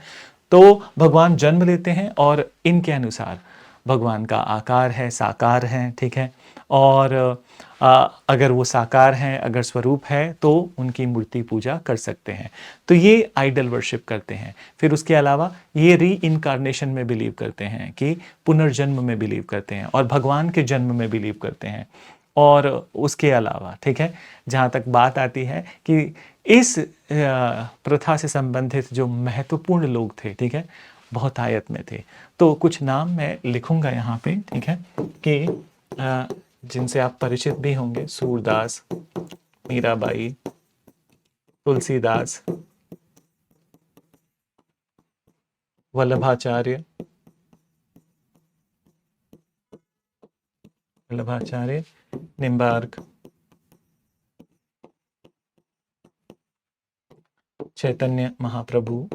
तो भगवान जन्म लेते हैं और इनके अनुसार भगवान का आकार है, साकार है, ठीक है। और अगर वो साकार हैं, अगर स्वरूप है, तो उनकी मूर्ति पूजा कर सकते हैं। तो ये आइडल वर्शिप करते हैं। फिर उसके अलावा ये री इनकारनेशन में बिलीव करते हैं, कि पुनर्जन्म में बिलीव करते हैं, और भगवान के जन्म में बिलीव करते हैं। और उसके अलावा, ठीक है, जहाँ तक बात आती है कि इस प्रथा से संबंधित जो महत्वपूर्ण लोग थे, ठीक है, बहुतायत में थे। तो कुछ नाम मैं लिखूंगा यहाँ पे, ठीक है, कि जिनसे आप परिचित भी होंगे, सूरदास, मीराबाई, तुलसीदास, वल्लभाचार्य, निम्बार्क, चैतन्य महाप्रभु,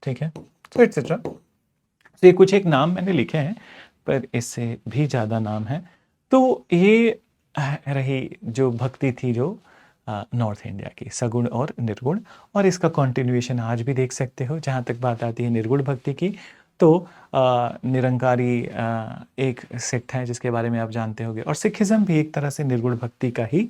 ठीक है, तो एक्सेट्रा। तो ये कुछ एक नाम मैंने लिखे हैं, पर इससे भी ज़्यादा नाम है। तो ये रही जो भक्ति थी जो नॉर्थ इंडिया की, सगुण और निर्गुण। और इसका कंटिन्यूएशन आज भी देख सकते हो। जहाँ तक बात आती है निर्गुण भक्ति की, तो निरंकारी एक सेक्ट है जिसके बारे में आप जानते होंगे, और सिखिज्म भी एक तरह से निर्गुण भक्ति का ही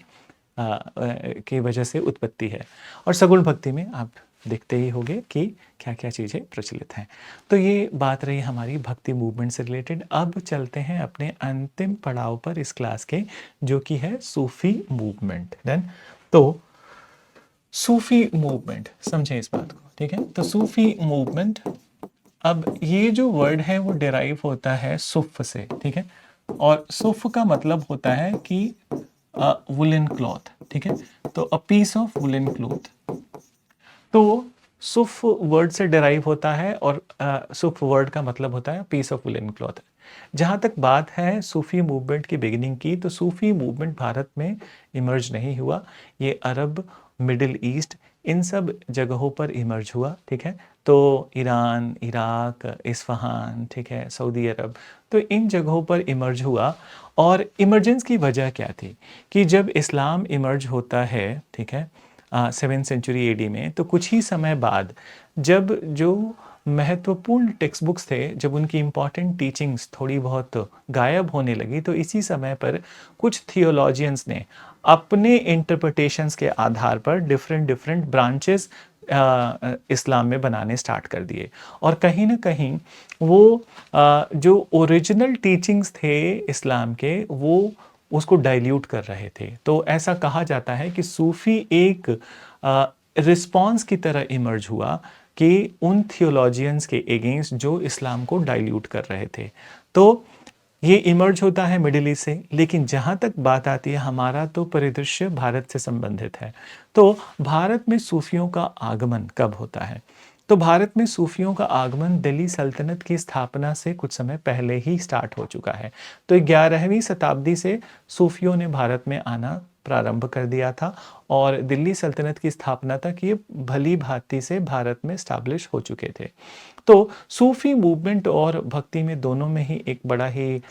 की वजह से उत्पत्ति है। और सगुण भक्ति में आप देखते ही होंगे कि क्या क्या चीज़ें प्रचलित हैं। तो ये बात रही हमारी भक्ति मूवमेंट से रिलेटेड। अब चलते हैं अपने अंतिम पड़ाव पर इस क्लास के, जो कि है सूफी मूवमेंट। देन तो सूफी मूवमेंट, समझें इस बात को, ठीक है। तो सूफी मूवमेंट, अब ये जो वर्ड है वो डिराइव होता है सुफ से, ठीक है। और सुफ का मतलब होता है कि वुलन क्लॉथ, ठीक है। तो a piece of woollen cloth, तो सुफ वर्ड से डिराइव होता है और सुफ वर्ड का मतलब होता है पीस ऑफ वुलन क्लॉथ। जहाँ तक बात है सूफी मूवमेंट की बिगिनिंग की, तो सूफी मूवमेंट भारत में इमर्ज नहीं हुआ, ये अरब, मिडिल ईस्ट, इन सब जगहों पर इमर्ज हुआ, ठीक है। तो ईरान, इराक, इस्फहान, ठीक है, सऊदी अरब, तो इन जगहों पर इमर्ज हुआ। और इमर्जेंस की वजह क्या थी कि जब इस्लाम इमर्ज होता है, ठीक है, 7th सेंचुरी एडी में, तो कुछ ही समय बाद जब जो महत्वपूर्ण टेक्स्ट बुक्स थे, जब उनकी इम्पॉर्टेंट टीचिंग्स थोड़ी बहुत गायब होने लगी, तो इसी समय पर कुछ थियोलॉजियंस ने अपने इंटरप्रिटेशंस के आधार पर डिफरेंट डिफरेंट ब्रांचेस इस्लाम में बनाने स्टार्ट कर दिए। और कहीं ना कहीं वो जो ओरिजिनल टीचिंग्स थे इस्लाम के, वो उसको डाइल्यूट कर रहे थे। तो ऐसा कहा जाता है कि सूफी एक रिस्पॉन्स की तरह इमर्ज हुआ कि उन थियोलॉजियंस के अगेंस्ट जो इस्लाम को डाइल्यूट कर रहे थे। तो ये इमर्ज होता है मिडिल ईस्ट से, लेकिन जहाँ तक बात आती है, हमारा तो परिदृश्य भारत से संबंधित है। तो भारत में सूफियों का आगमन कब होता है? तो भारत में सूफियों का आगमन दिल्ली सल्तनत की स्थापना से कुछ समय पहले ही स्टार्ट हो चुका है। तो 11वीं शताब्दी से सूफियों ने भारत में आना प्रारंभ कर दिया था और दिल्ली सल्तनत की स्थापना तक ये भली भांति से भारत में स्टैब्लिश हो चुके थे। तो सूफी मूवमेंट और भक्ति में दोनों में ही एक बड़ा ही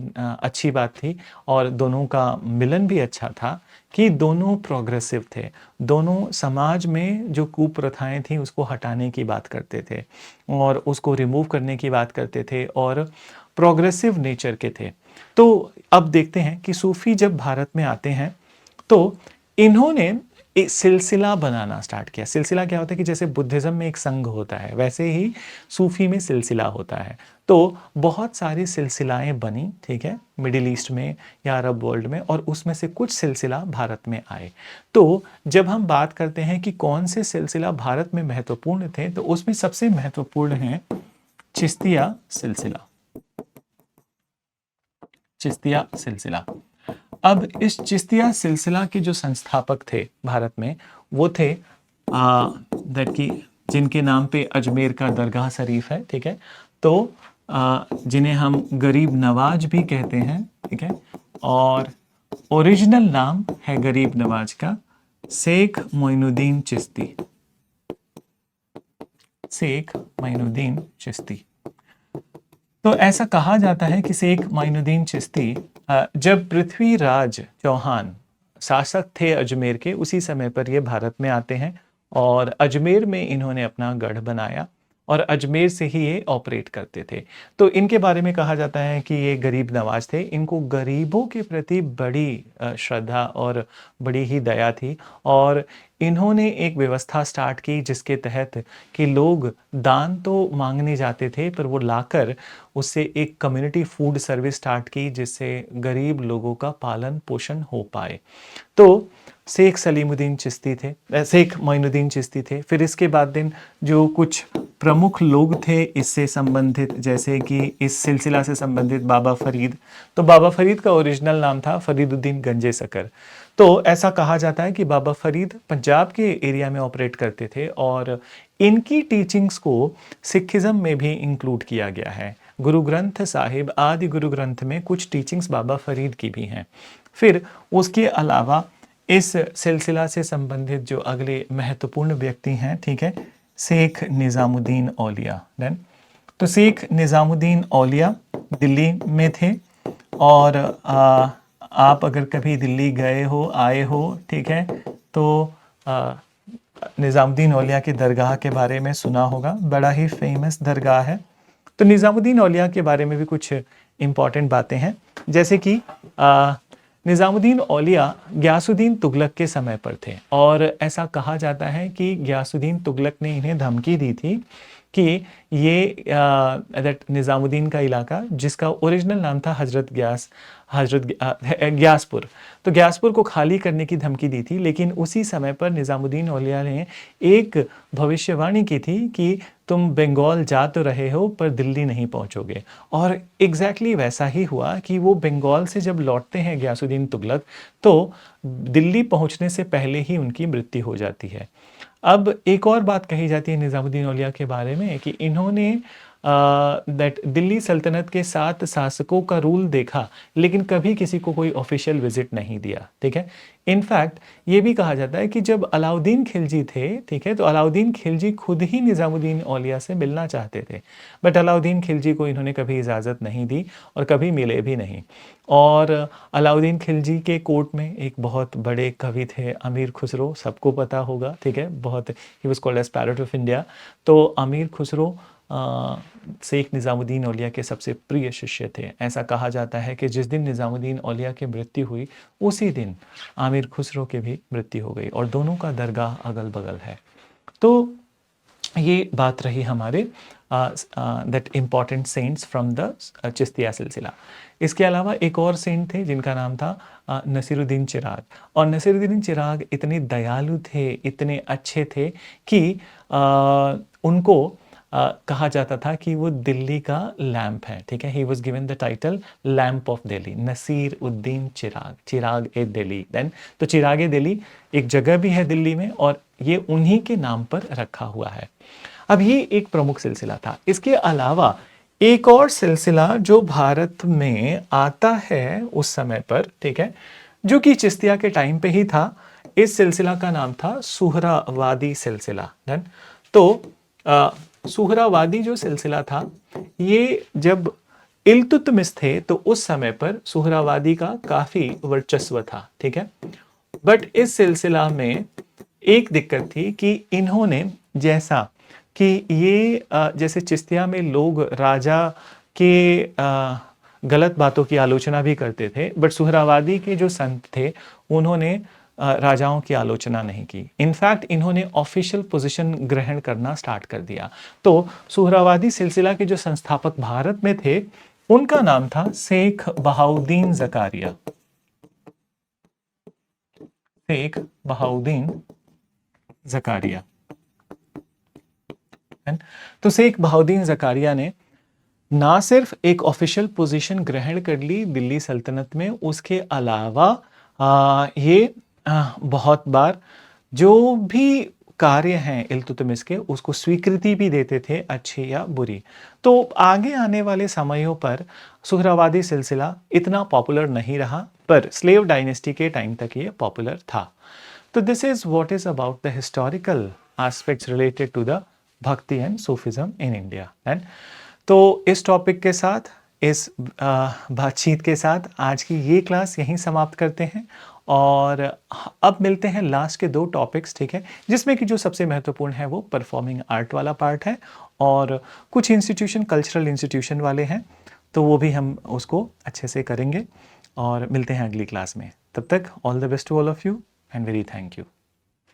अच्छी बात थी, और दोनों का मिलन भी अच्छा था कि दोनों प्रोग्रेसिव थे। दोनों समाज में जो कुप्रथाएं थी उसको हटाने की बात करते थे और उसको रिमूव करने की बात करते थे और प्रोग्रेसिव नेचर के थे। तो अब देखते हैं कि सूफी जब भारत में आते हैं तो इन्होंने एक सिलसिला बनाना स्टार्ट किया। सिलसिला क्या होता है कि जैसे बुद्धिज्म में एक संघ होता है, वैसे ही सूफी में सिलसिला होता है। तो बहुत सारी सिलसिलाएं बनी, ठीक है, मिडिल ईस्ट में या अरब वर्ल्ड में, और उसमें से कुछ सिलसिला भारत में आए। तो जब हम बात करते हैं कि कौन से सिलसिला भारत में महत्वपूर्ण थे, तो उसमें सबसे महत्वपूर्ण है चिश्तिया सिलसिला। चिश्तिया सिलसिला। अब इस चिश्तिया सिलसिला के जो संस्थापक थे भारत में, वो थे दैट की जिनके नाम पे अजमेर का दरगाह शरीफ है, ठीक है। तो जिन्हें हम गरीब नवाज भी कहते हैं, ठीक है, और ओरिजिनल नाम है गरीब नवाज का शेख मोइनुद्दीन चिश्ती। शेख मोइनुद्दीन चिश्ती। तो ऐसा कहा जाता है कि शेख मोइनुद्दीन चिश्ती जब पृथ्वीराज चौहान शासक थे अजमेर के, उसी समय पर ये भारत में आते हैं और अजमेर में इन्होंने अपना गढ़ बनाया और अजमेर से ही ये ऑपरेट करते थे। तो इनके बारे में कहा जाता है कि ये गरीब नवाज थे। इनको गरीबों के प्रति बड़ी श्रद्धा और बड़ी ही दया थी और इन्होंने एक व्यवस्था स्टार्ट की जिसके तहत कि लोग दान तो मांगने जाते थे, पर वो लाकर उससे एक कम्युनिटी फूड सर्विस स्टार्ट की जिससे गरीब लोगों का पालन पोषण हो पाए। तो शेख सलीमुद्दीन चिश्ती थे, शेख मोइनुद्दीन चिश्ती थे। फिर इसके बाद दिन जो कुछ प्रमुख लोग थे इससे संबंधित, जैसे कि इस सिलसिला से संबंधित बाबा फरीद। तो बाबा फरीद का ओरिजिनल नाम था फरीदुद्दीन गंजे सकर। तो ऐसा कहा जाता है कि बाबा फरीद पंजाब के एरिया में ऑपरेट करते थे और इनकी टीचिंग्स को सिखिज्म में भी इंक्लूड किया गया है। गुरु ग्रंथ साहिब, आदि गुरु ग्रंथ में कुछ टीचिंग्स बाबा फरीद की भी हैं। फिर उसके अलावा इस सिलसिला से संबंधित जो अगले महत्वपूर्ण व्यक्ति हैं, ठीक है, शेख निज़ामुद्दीन औलिया। देन तो शेख निज़ामुद्दीन औलिया दिल्ली में थे और आप अगर कभी दिल्ली गए हो, आए हो, ठीक है, तो निज़ामुद्दीन औलिया की दरगाह के बारे में सुना होगा, बड़ा ही फेमस दरगाह है। तो निज़ामुद्दीन औलिया के बारे में भी कुछ इम्पॉर्टेंट बातें हैं, जैसे कि निज़ामुद्दीन औलिया गियासुद्दीन तुगलक के समय पर थे और ऐसा कहा जाता है कि गियासुद्दीन तुगलक ने इन्हें धमकी दी थी कि ये दैट निज़ामुद्दीन का इलाका जिसका ओरिजिनल नाम था ग्यासपुर, तो ग्यासपुर को खाली करने की धमकी दी थी। लेकिन उसी समय पर निज़ामुद्दीन औलिया ने एक भविष्यवाणी की थी कि तुम बंगाल जा तो रहे हो पर दिल्ली नहीं पहुंचोगे। और एग्जैक्टली वैसा ही हुआ कि वो बंगाल से जब लौटते हैं गियासुद्दीन तुगलक, तो दिल्ली पहुंचने से पहले ही उनकी मृत्यु हो जाती है। अब एक और बात कही जाती है निज़ामुद्दीन औलिया के बारे में कि इन्होंने दैट दिल्ली सल्तनत के 7 शासकों का रूल देखा लेकिन कभी किसी को कोई ऑफिशियल विजिट नहीं दिया, ठीक है। इनफैक्ट ये भी कहा जाता है कि जब अलाउद्दीन खिलजी थे, ठीक है, तो अलाउद्दीन खिलजी खुद ही निज़ामुद्दीन औलिया से मिलना चाहते थे, बट अलाउद्दीन खिलजी को इन्होंने कभी इजाज़त नहीं दी और कभी मिले भी नहीं। और अलाउद्दीन खिलजी के कोर्ट में एक बहुत बड़े कवि थे अमीर खुसरो, सबको पता होगा, ठीक है, बहुत he was called as parrot of India. तो अमीर खुसरो शेख निज़ामुद्दीन औलिया के सबसे प्रिय शिष्य थे। ऐसा कहा जाता है कि जिस दिन निज़ामुद्दीन औलिया की मृत्यु हुई उसी दिन आमिर खुसरो की भी मृत्यु हो गई और दोनों का दरगाह अगल बगल है। तो ये बात रही हमारे that important cents from the Chishtiya सिलसिला। इसके अलावा एक और सेंट थे जिनका नाम था नसीरुद्दीन चिराग। और नसीरुद्दीन चिराग इतने दयालु थे, इतने अच्छे थे कि उनको कहा जाता था कि वो दिल्ली का लैंप है, ठीक है। He was given the title lamp of Delhi, Nasiruddin Chirag, Chirag e Delhi. Then तो चिराग ए दिल्ली एक जगह भी है दिल्ली में और ये उन्हीं के नाम पर रखा हुआ है। अब ये एक प्रमुख सिलसिला था। इसके अलावा एक और सिलसिला जो भारत में आता है उस समय पर, ठीक है, जो कि चिश्तिया के टाइम पे ही था। इस सिलसिला का नाम था सुहरावादी सिलसिला। देन तो सुहरावादी जो सिलसिला था, ये जब इल्तुतमिश थे तो उस समय पर सुहरावादी का काफी वर्चस्व था, ठीक है। बट इस सिलसिला में एक दिक्कत थी कि इन्होंने जैसा कि ये जैसे चिश्तिया में लोग राजा के गलत बातों की आलोचना भी करते थे, बट सुहरावादी के जो संत थे उन्होंने राजाओं की आलोचना नहीं की। इनफैक्ट इन्होंने ऑफिशियल पोजीशन ग्रहण करना स्टार्ट कर दिया। तो सुहरावादी सिलसिला के जो संस्थापक भारत में थे उनका नाम था शेख बहाउद्दीन ज़कारिया। शेख बहाउद्दीन ज़कारिया। तो शेख बहाउद्दीन ज़कारिया ने ना सिर्फ एक ऑफिशियल पोजीशन ग्रहण कर ली दिल्ली सल्तनत में, उसके अलावा ये बहुत बार जो भी कार्य हैं इल्तुतमिश के उसको स्वीकृति भी देते थे, अच्छी या बुरी। तो आगे आने वाले समयों पर सुहरावादी सिलसिला इतना पॉपुलर नहीं रहा, पर स्लेव डायनेस्टी के टाइम तक ये पॉपुलर था। तो this is what is about the historical aspects related to the bhakti and Sufism in India. And तो इस टॉपिक के साथ, इस बातचीत के साथ आज की ये क्लास यहीं समाप्त करते हैं और अब मिलते हैं लास्ट के 2 टॉपिक्स, ठीक है, जिसमें कि जो सबसे महत्वपूर्ण है वो परफॉर्मिंग आर्ट वाला पार्ट है और कुछ इंस्टीट्यूशन कल्चरल इंस्टीट्यूशन वाले हैं, तो वो भी हम उसको अच्छे से करेंगे और मिलते हैं अगली क्लास में। तब तक all the best to all of you and very thank you.